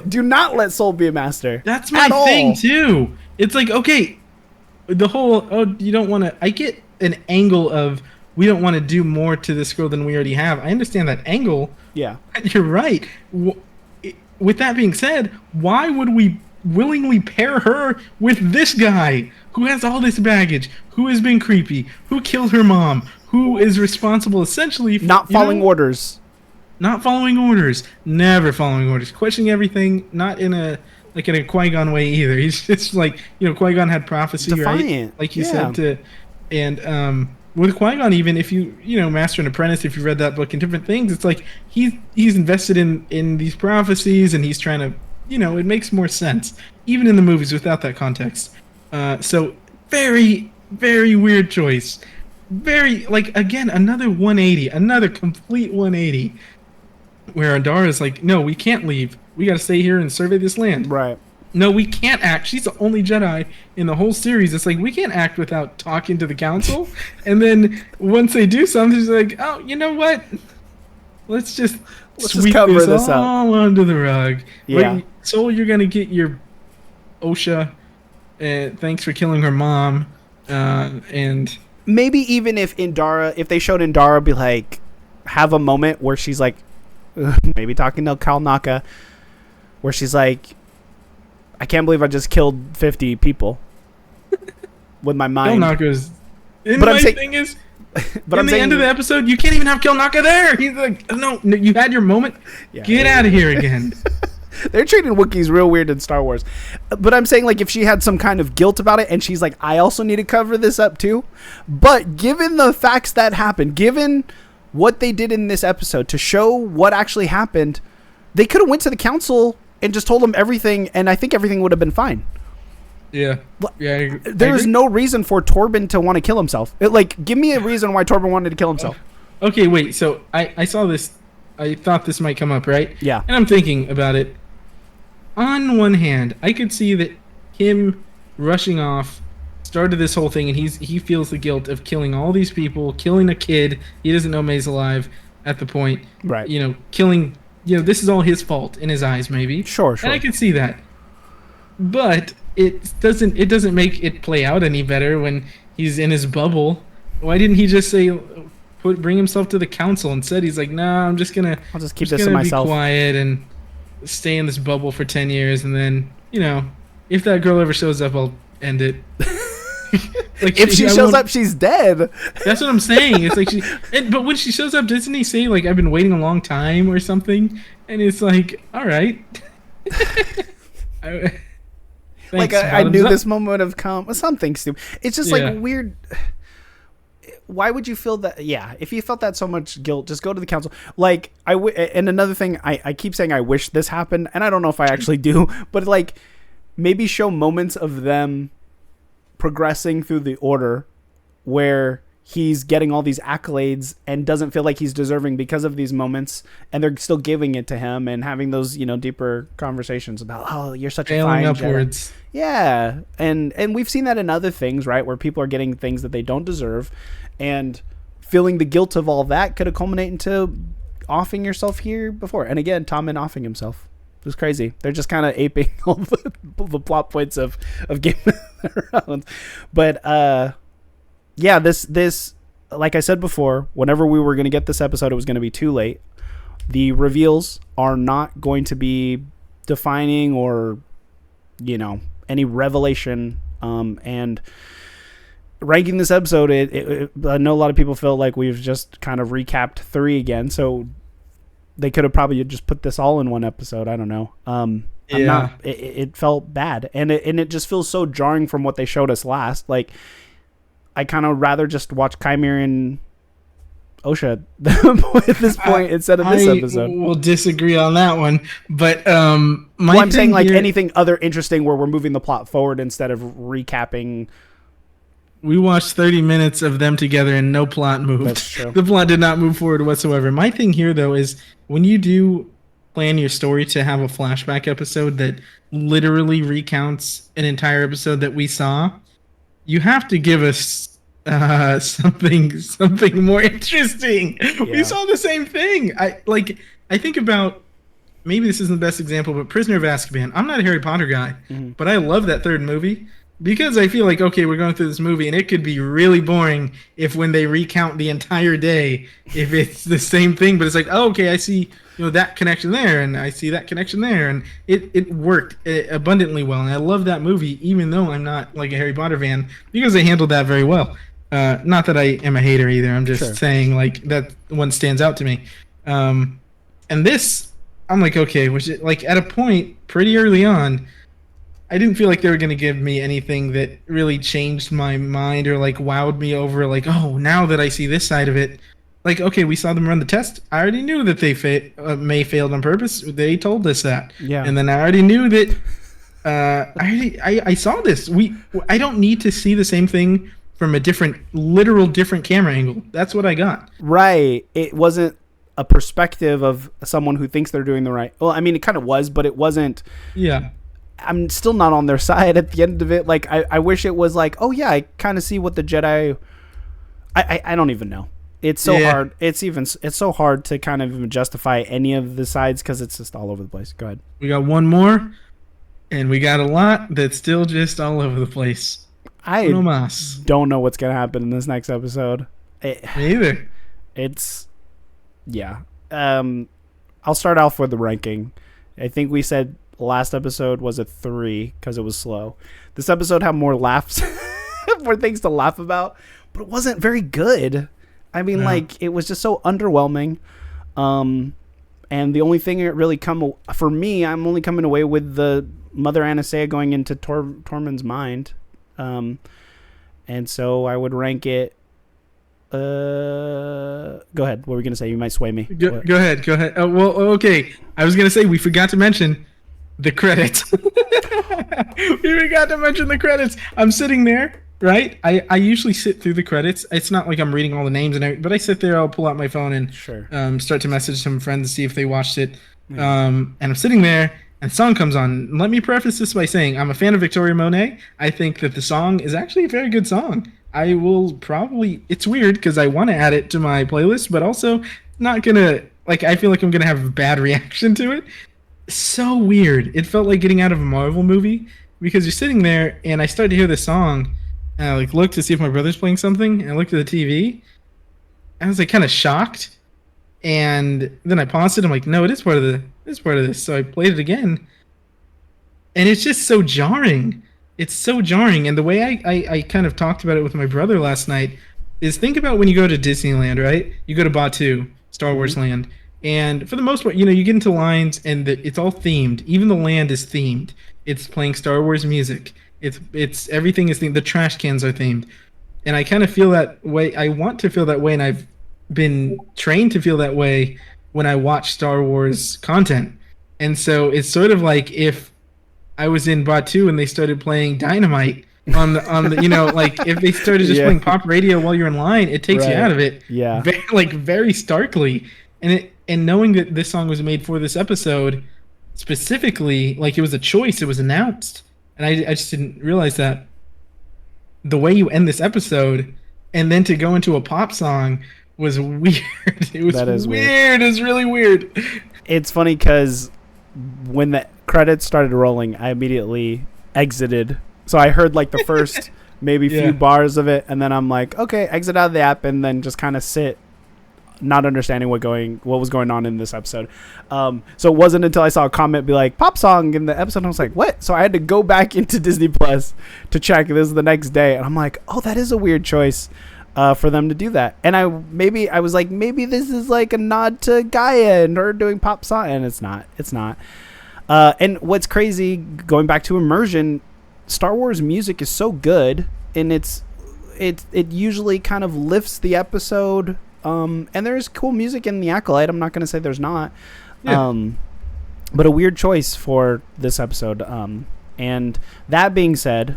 do not let Sol be a master. That's my thing too. It's like, okay, the whole, you don't want to, I get an angle of we don't want to do more to this girl than we already have. I understand that angle. Yeah. You're right. With that being said, why would we willingly pair her with this guy who has all this baggage, who has been creepy, who killed her mom, who is responsible essentially for not following orders. Not following orders. Never following orders. Questioning everything, not in a Qui-Gon way either. He's just like, Qui-Gon had prophecy, defiant, right? Like you said, and with Qui-Gon, even if you Master and Apprentice, if you read that book and different things, it's like he's invested in these prophecies, and he's trying to, it makes more sense even in the movies without that context. So very, very weird choice. Very, like, again, another 180, another complete 180, where Indara's like, no, we can't leave. We got to stay here and survey this land. Right. No, we can't act. She's the only Jedi in the whole series. It's like, we can't act without talking to the council. And then once they do something, she's like, oh, you know what? Let's just cover this all under the rug. Yeah. So you're going to get your Osha. Thanks for killing her mom. And maybe even if they showed Indara be like, have a moment where she's like, maybe talking to Kalnaka, where she's like, I can't believe I just killed 50 people with my mind. Kalnaka's. But I'm saying, thing is, but in the end of the episode, you can't even have Kalnaka there. He's like, no, you had your moment. Yeah, Get out of here again. They're treating Wookiees real weird in Star Wars. But I'm saying, like, if she had some kind of guilt about it and she's like, I also need to cover this up too. But given the facts that happened, given what they did in this episode to show what actually happened, they could have went to the council and just told them everything, and I think everything would have been fine. Yeah. There's no reason for Torben to want to kill himself. Give me a reason why Torben wanted to kill himself. Okay, wait. So I saw this. I thought this might come up, right? Yeah. And I'm thinking about it. On one hand, I could see that him rushing off started this whole thing, and he feels the guilt of killing all these people, killing a kid. He doesn't know May's alive at the point. Right. Killing. This is all his fault in his eyes, maybe. Sure. And I could see that. But it doesn't make it play out any better when he's in his bubble. Why didn't he just say, bring himself to the council? Instead, he's like, nah, I'll just keep this to myself. Be quiet and stay in this bubble for 10 years, and then, if that girl ever shows up, I'll end it. If she shows up, she's dead. That's what I'm saying. It's like but when she shows up, doesn't he say, like, I've been waiting a long time or something? And it's like, all right. I knew this moment would have come. Something stupid. It's just weird. Why would you feel that? Yeah, if you felt that so much guilt, just go to the council. And another thing, I keep saying I wish this happened, and I don't know if I actually do, but maybe show moments of them progressing through the order where he's getting all these accolades and doesn't feel like he's deserving because of these moments, and they're still giving it to him and having those, deeper conversations about, oh, you're such a fine upwards. Jedi. Yeah. And we've seen that in other things, right? Where people are getting things that they don't deserve, and feeling the guilt of all that could have culminated into offing yourself here before. And again, Tommen offing himself. It was crazy. They're just kind of aping all the plot points of Game of Thrones. But, yeah, this, like I said before, whenever we were going to get this episode, it was going to be too late. The reveals are not going to be defining or, any revelation. And ranking this episode, I know a lot of people feel like we've just kind of recapped 3 again. So they could have probably just put this all in one episode. I don't know. It felt bad. And it just feels so jarring from what they showed us last. I kind of rather just watch Chimera and Osha at this point instead of this episode. I will disagree on that one, but I'm saying anything other interesting where we're moving the plot forward instead of recapping. We watched 30 minutes of them together and no plot moved. That's true. The plot did not move forward whatsoever. My thing here, though, is when you do plan your story to have a flashback episode that literally recounts an entire episode that we saw, you have to give us something more interesting. Yeah. We saw the same thing. I think about, maybe this isn't the best example, but Prisoner of Azkaban. I'm not a Harry Potter guy, but I love that 3rd movie because I feel like, okay, we're going through this movie and it could be really boring if when they recount the entire day, if it's the same thing, but it's like, oh, okay, I see that connection there, and I see that connection there, and it worked abundantly well, and I love that movie, even though I'm not like a Harry Potter fan, because they handled that very well. Not that I am a hater either. I'm just saying that one stands out to me. And this, I'm like, okay, which at a point pretty early on, I didn't feel like they were going to give me anything that really changed my mind or wowed me over. Oh, now that I see this side of it. Okay, we saw them run the test. I already knew that they May failed on purpose. They told us that. Yeah. And then I already knew that. I saw this. I don't need to see the same thing from a different camera angle. That's what I got. Right. It wasn't a perspective of someone who thinks they're doing the right. Well, I mean, it kind of was, but it wasn't. Yeah. I'm still not on their side at the end of it. I wish it was oh yeah, I kind of see what the Jedi. I don't even know. It's so hard. It's so hard to kind of even justify any of the sides because it's just all over the place. Go ahead. We got one more, and we got a lot that's still just all over the place. I don't know what's gonna happen in this next episode. Me either. It's I'll start off with the ranking. I think we said last episode was a 3 because it was slow. This episode had more laughs, more things to laugh about, but it wasn't very good. I mean, it was just so underwhelming. And the only thing that really for me, I'm only coming away with the Mother Anastasia going into Tormund's mind. And so I would rank it. Go ahead. What were we going to say? You might sway me. Go ahead. Oh, well, okay. I was going to say we forgot to mention the credits. We forgot to mention the credits. I'm sitting there, right? I usually sit through the credits. It's not like I'm reading all the names and everything, but I sit there, I'll pull out my phone and start to message some friends to see if they watched it. And I'm sitting there and the song comes on. Let me preface this by saying I'm a fan of Victoria Monet. I think that the song is actually a very good song. I will probably, it's weird because I want to add it to my playlist, but also not gonna, like, I feel like I'm gonna have a bad reaction to it. So weird. It felt like getting out of a Marvel movie because you're sitting there and I start to hear the song and I like look to see if my brother's playing something and I looked at the TV. I was like kind of shocked, and then I paused it. I'm like, no, it is part of this. So I played it again, and it's just so jarring. It's so jarring. And the way I kind of talked about it with my brother last night is, think about when you go to Disneyland, right? You go to Batuu, Star Wars Land. And for the most part, you know, you get into lines and it's all themed. Even the land is themed. It's playing Star Wars music. It's everything is themed. The trash cans are themed. And I kind of feel that way. I want to feel that way, and I've been trained to feel that way when I watch Star Wars content. And so it's sort of like if I was in Batuu and they started playing Dynamite on the you know, like if they started just playing pop radio while you're in line, it takes you out of it. Yeah. Very starkly. And knowing that this song was made for this episode specifically, like it was a choice, it was announced, and I just didn't realize that the way you end this episode and then to go into a pop song was weird. It was weird. It was really weird. It's funny because when the credits started rolling, I immediately exited. So I heard like the first maybe few bars of it, and then I'm like, okay, exit out of the app, and then just kind of sit, not understanding what was going on in this episode. So it wasn't until I saw a comment be like pop song in the episode, I was like, what? So I had to go back into Disney Plus to check this the next day, and I'm like, oh, that is a weird choice for them to do that. And I was like, maybe this is like a nod to Gaia and her doing pop song, and it's not. And what's crazy, going back to immersion, Star Wars music is so good, and it usually kind of lifts the episode. And there's cool music in the Acolyte. I'm not going to say there's not. Yeah. But a weird choice for this episode. And that being said,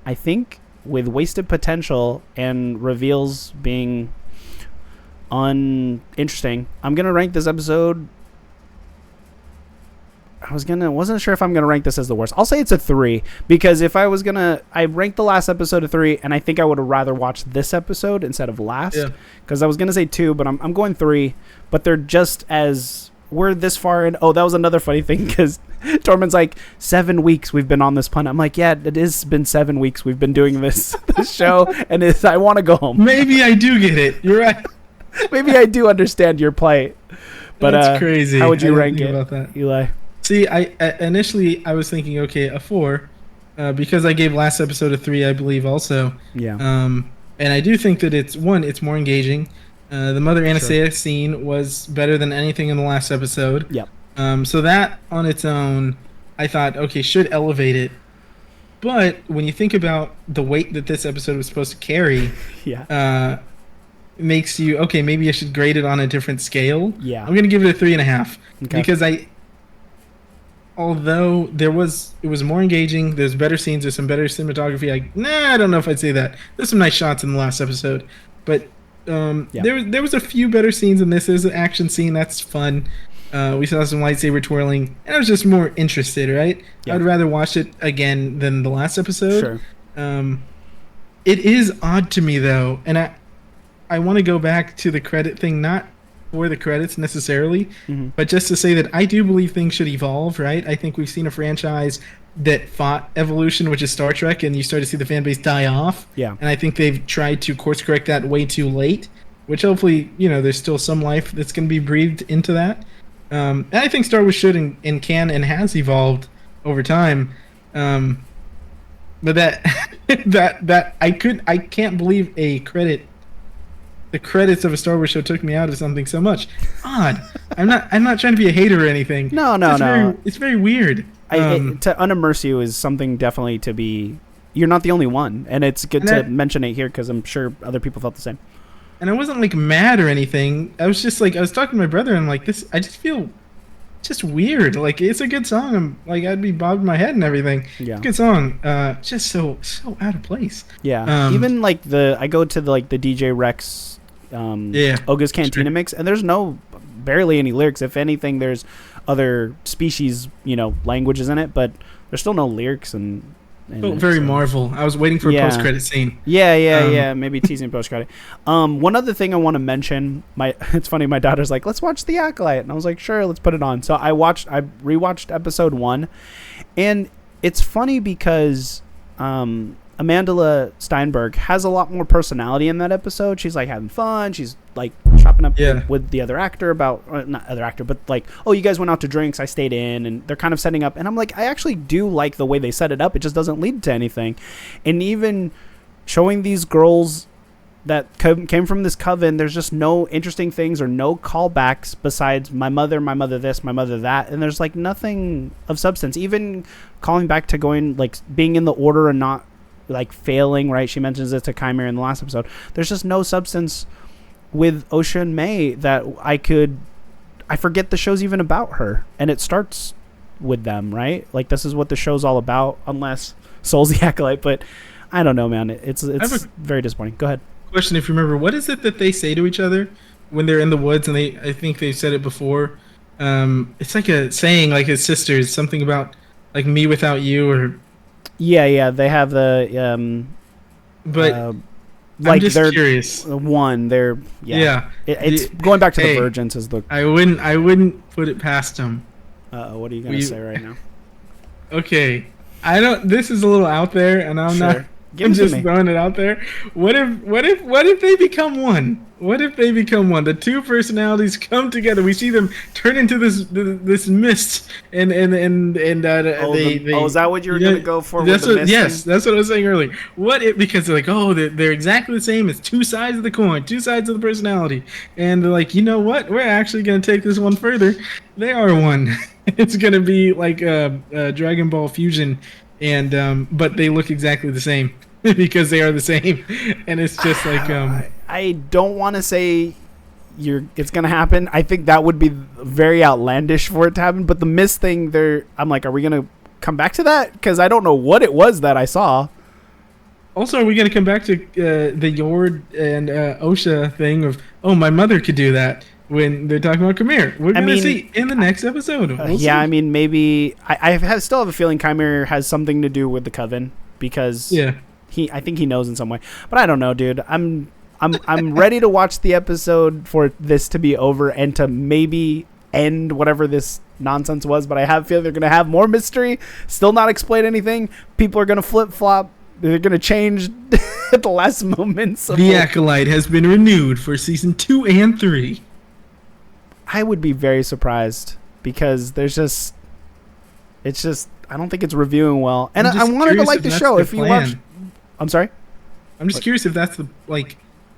I think with wasted potential and reveals being uninteresting, I'm going to rank this episode. Wasn't sure if I'm going to rank this as the worst. I'll say it's a 3, because if I was going to, I ranked the last episode a 3, and I think I would have rather watched this episode instead of last. Because I was going to say 2, but I'm going 3, but they're just as, we're this far in. Oh, that was another funny thing, because Tormund's like, 7 weeks we've been on this punt. I'm like, yeah, it has been 7 weeks we've been doing this show, and I want to go home. Maybe I do get it. You're right. Maybe I do understand your plight. But that's crazy. How would you rank it, about that, Eli? See, I initially I was thinking, okay, a 4, because I gave last episode a 3, I believe also. Yeah. And I do think that it's more engaging. The Mother Anastasia scene was better than anything in the last episode. Yeah. So that on its own, I thought, okay, should elevate it. But when you think about the weight that this episode was supposed to carry, makes you, okay, maybe I should grade it on a different scale. Yeah. I'm gonna give it a 3.5 okay. because although it was more engaging, there's better scenes, there's some better cinematography. I don't know if I'd say that. There's some nice shots in the last episode, but there was a few better scenes in this. There's an action scene that's fun. We saw some lightsaber twirling, and I was just more interested, right? Yeah. I'd rather watch it again than the last episode. Sure. It is odd to me though, and I want to go back to the credit thing, not for the credits necessarily, but just to say that I do believe things should evolve, right? I think we've seen a franchise that fought evolution, which is Star Trek, and you start to see the fan base die off. Yeah. And I think they've tried to course correct that way too late, which hopefully, there's still some life that's going to be breathed into that. And I think Star Wars should and can and has evolved over time. But that I can't believe the the credits of a Star Wars show took me out of something so much. Odd. I'm not trying to be a hater or anything. No. It's very weird. To unimmerse you is something definitely to be. You're not the only one, and it's good to mention it here because I'm sure other people felt the same. And I wasn't like mad or anything. I was just like, I was talking to my brother, and I'm like, this. I just feel just weird. Like, it's a good song. I'm like, I'd be bobbing my head and everything. Yeah, good song. Just so out of place. Yeah. Even like I go to the DJ Rex, Oga's Cantina mix, and there's barely any lyrics. If anything, there's other species, languages in it, but there's still no lyrics and. Very Marvel. I was waiting for a post-credit scene. Yeah. Maybe teasing post-credit. One other thing I want to mention. It's funny. My daughter's like, "Let's watch The Acolyte," and I was like, "Sure, let's put it on." So I rewatched episode 1, and it's funny because Amandla Steinberg has a lot more personality in that episode. She's like having fun. She's like chopping up with the other actor about not other actor, but like, oh, you guys went out to drinks, I stayed in, and they're kind of setting up. And I'm like, I actually do like the way they set it up. It just doesn't lead to anything. And even showing these girls that came from this coven, there's just no interesting things or no callbacks besides my mother this, my mother that, and there's like nothing of substance. Even calling back to going like being in the order and not like failing, right? She mentions it to Chimera in the last episode. There's just no substance with Osha and May that I forget the show's even about her, and it starts with them, right? Like, this is what the show's all about, unless Soul's the Acolyte. But I don't know, man. It's very disappointing. Go ahead. Question: if you remember, what is it that they say to each other when they're in the woods? And I think they've said it before. It's like a saying, like his sisters, something about like me without you, or yeah. They have the but. Like, I'm just curious. It's going back to the Virgins as the. I wouldn't put it past them. What are you gonna say right now? Okay, I don't. This is a little out there, and I'm not. I'm just throwing it out there. What if they become one? What if they become one? The two personalities come together. We see them turn into this mist, and is that what you were gonna go for? That's that's what I was saying earlier. What if, because they're like, oh, they're exactly the same. It's two sides of the coin, two sides of the personality, and they're like, you know what? We're actually gonna take this one further. They are one. It's gonna be like a Dragon Ball fusion, and but they look exactly the same. Because they are the same, and it's just like I don't want to say it's gonna happen. I think that would be very outlandish for it to happen. But the mist thing, I'm like, are we gonna come back to that? Because I don't know what it was that I saw. Also, are we gonna come back to the Yord and Osha thing of, oh, my mother could do that when they're talking about Chimera? We're gonna see in the next episode. I mean, maybe I still have a feeling Chimera has something to do with the Coven because I think he knows in some way, but I don't know, dude. I'm ready to watch the episode for this to be over and to maybe end whatever this nonsense was. But I have a feeling they're gonna have more mystery, still not explain anything. People are gonna flip flop. They're gonna change at the last moments. The Acolyte has been renewed for season 2 and 3. I would be very surprised because it's just I don't think it's reviewing well, and I wanted to like the show. If you watch. I'm sorry? I'm just curious if that's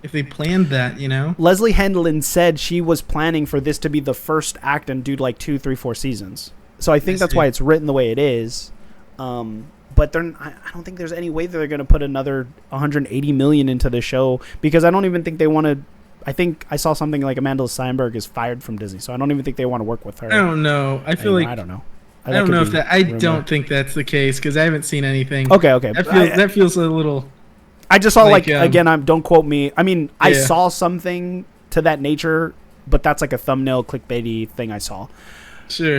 if they planned that, Leslie Hendlin said she was planning for this to be the first act and do like 2, 3, 4 seasons. So I think that's why it's written the way it is. But I don't think there's any way that they're going to put another $180 million into the show because I don't even think they want to. I think I saw something like Amandla Steinberg is fired from Disney, so I don't even think they want to work with her. I don't know. I feel like I don't know. I don't know if that. I don't think that's the case because I haven't seen anything. Okay. That feels a little. I just saw again. Don't quote me. I mean, I saw something to that nature, but that's like a thumbnail clickbaity thing I saw. Sure.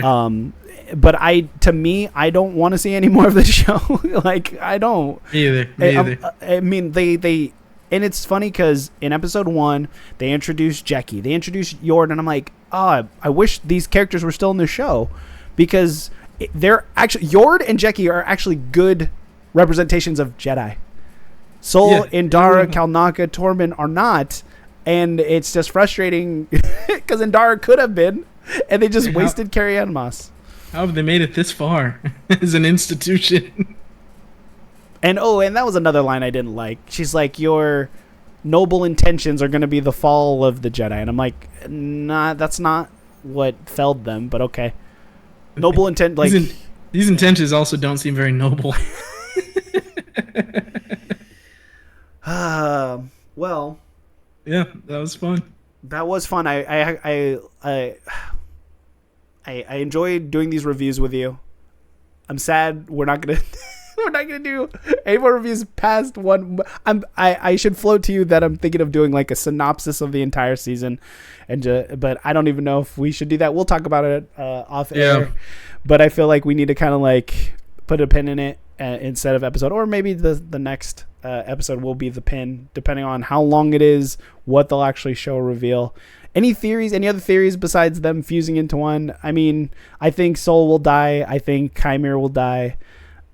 But to me, I don't want to see any more of the show. Like, I don't. Me either. I mean, they. And it's funny because in episode 1, they introduced Jackie. They introduced Yord, and I'm like, I wish these characters were still in the show. Because they're actually Yord and Jackie are actually good representations of Jedi. Soul, Indara, Kalnaka, Tormund are not, and it's just frustrating because Indara could have been, and they just wasted Carrie Ann Moss. How have they made it this far as an institution? And that was another line I didn't like. She's like, you're noble intentions are going to be the fall of the Jedi. And I'm like, nah, that's not what felled them, but okay. Noble intent, like... These intentions also don't seem very noble. Well... Yeah, that was fun. That was fun. I enjoyed doing these reviews with you. I'm sad we're not gonna do any more reviews past one. I should float to you that I'm thinking of doing like a synopsis of the entire season, but I don't even know if we should do that. We'll talk about it off air. But I feel like we need to kind of like put a pin in it instead of episode, or maybe the next episode will be the pin, depending on how long it is, what they'll actually show or reveal. Any other theories besides them fusing into one? I mean, I think Sol will die. I think Chimera will die.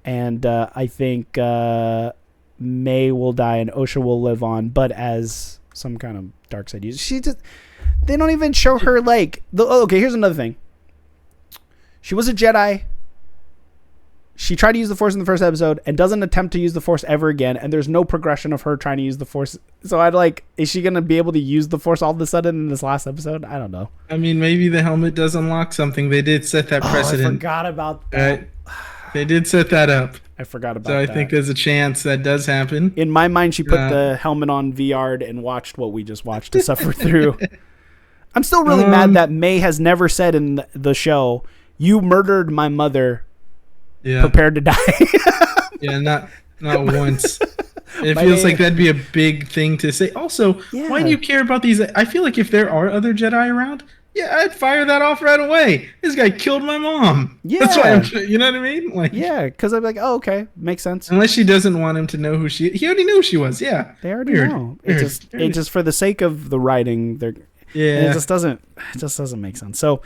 And I think May will die and Osha will live on, but as some kind of dark side user. They don't even show her like... okay, here's another thing. She was a Jedi. She tried to use the Force in the first episode and doesn't attempt to use the Force ever again. And there's no progression of her trying to use the Force. So I'd like, is she going to be able to use the Force all of a sudden in this last episode? I don't know. I mean, maybe the helmet does unlock something. They did set that precedent. I forgot about that. They did set that up. I forgot about that. So I think there's a chance that does happen. In my mind, she put the helmet on VR'd and watched what we just watched to suffer through. I'm still really mad that May has never said in the show, "You murdered my mother. Yeah. Prepared to die." Yeah, not once. It feels like that'd be a big thing to say. Also, why do you care about these? I feel like if there are other Jedi around, I'd fire that off right away. This guy killed my mom. Yeah. That's why you know what I mean? Like, yeah, because I'm like, oh, okay, makes sense. Unless she doesn't want him to know who he already knew who she was. Yeah. They already know. It just for the sake of the writing, it just doesn't make sense. So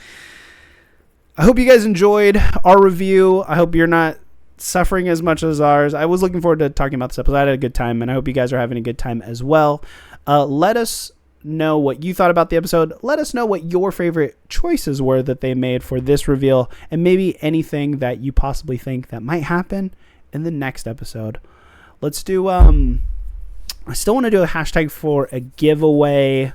I hope you guys enjoyed our review. I hope you're not suffering as much as ours. I was looking forward to talking about this episode. I had a good time, and I hope you guys are having a good time as well. Let us know what you thought about the episode. Let us know what your favorite choices were that they made for this reveal, and maybe anything that you possibly think that might happen in the next episode. Let's do... I still want to do a hashtag for a giveaway.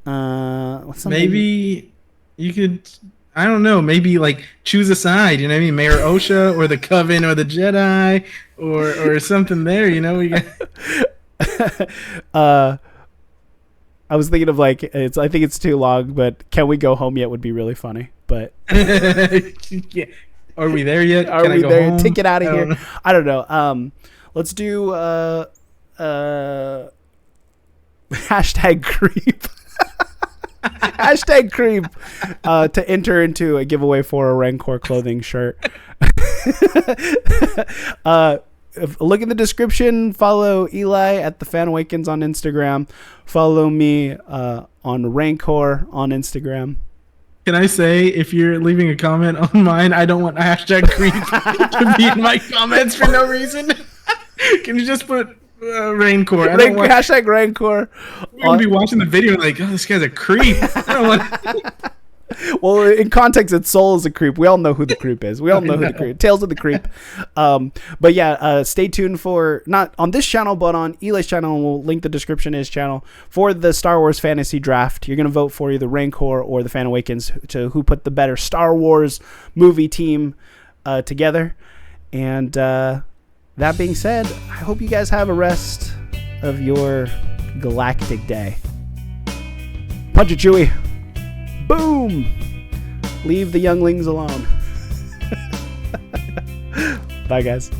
Maybe you could... I don't know. Maybe like choose a side. You know what I mean? Mayor Osha or the Coven or the Jedi or something there. You know, we got. I was thinking of like I think it's too long, but "Can we go home yet?" would be really funny. But yeah. Are we there yet? Are we there? Home? Take it out of here. I don't know. Let's do hashtag creep. Hashtag creep to enter into a giveaway for a Rancor clothing shirt. Look in the description. Follow Eli at the Fan Awakens on Instagram. Follow me on Rancor on Instagram. Can I say, if you're leaving a comment on mine, I don't want hashtag creep to be in my comments for no reason? Can you just put Rancor? Hashtag Rancor. We're going to be watching the video like, oh, this guy's a creep. I don't want. Well, in context, it's Sol is a creep. We all know who the creep is. We all know who the creep. Tales of the Creep. But yeah, stay tuned for, not on this channel, but on Eli's channel, and we'll link the description in his channel, for the Star Wars Fantasy Draft. You're going to vote for either Rancor or the Fan Awakens to who put the better Star Wars movie team together. And that being said, I hope you guys have a rest of your galactic day. Punch it, Chewie. Boom! Leave the younglings alone. Bye, guys.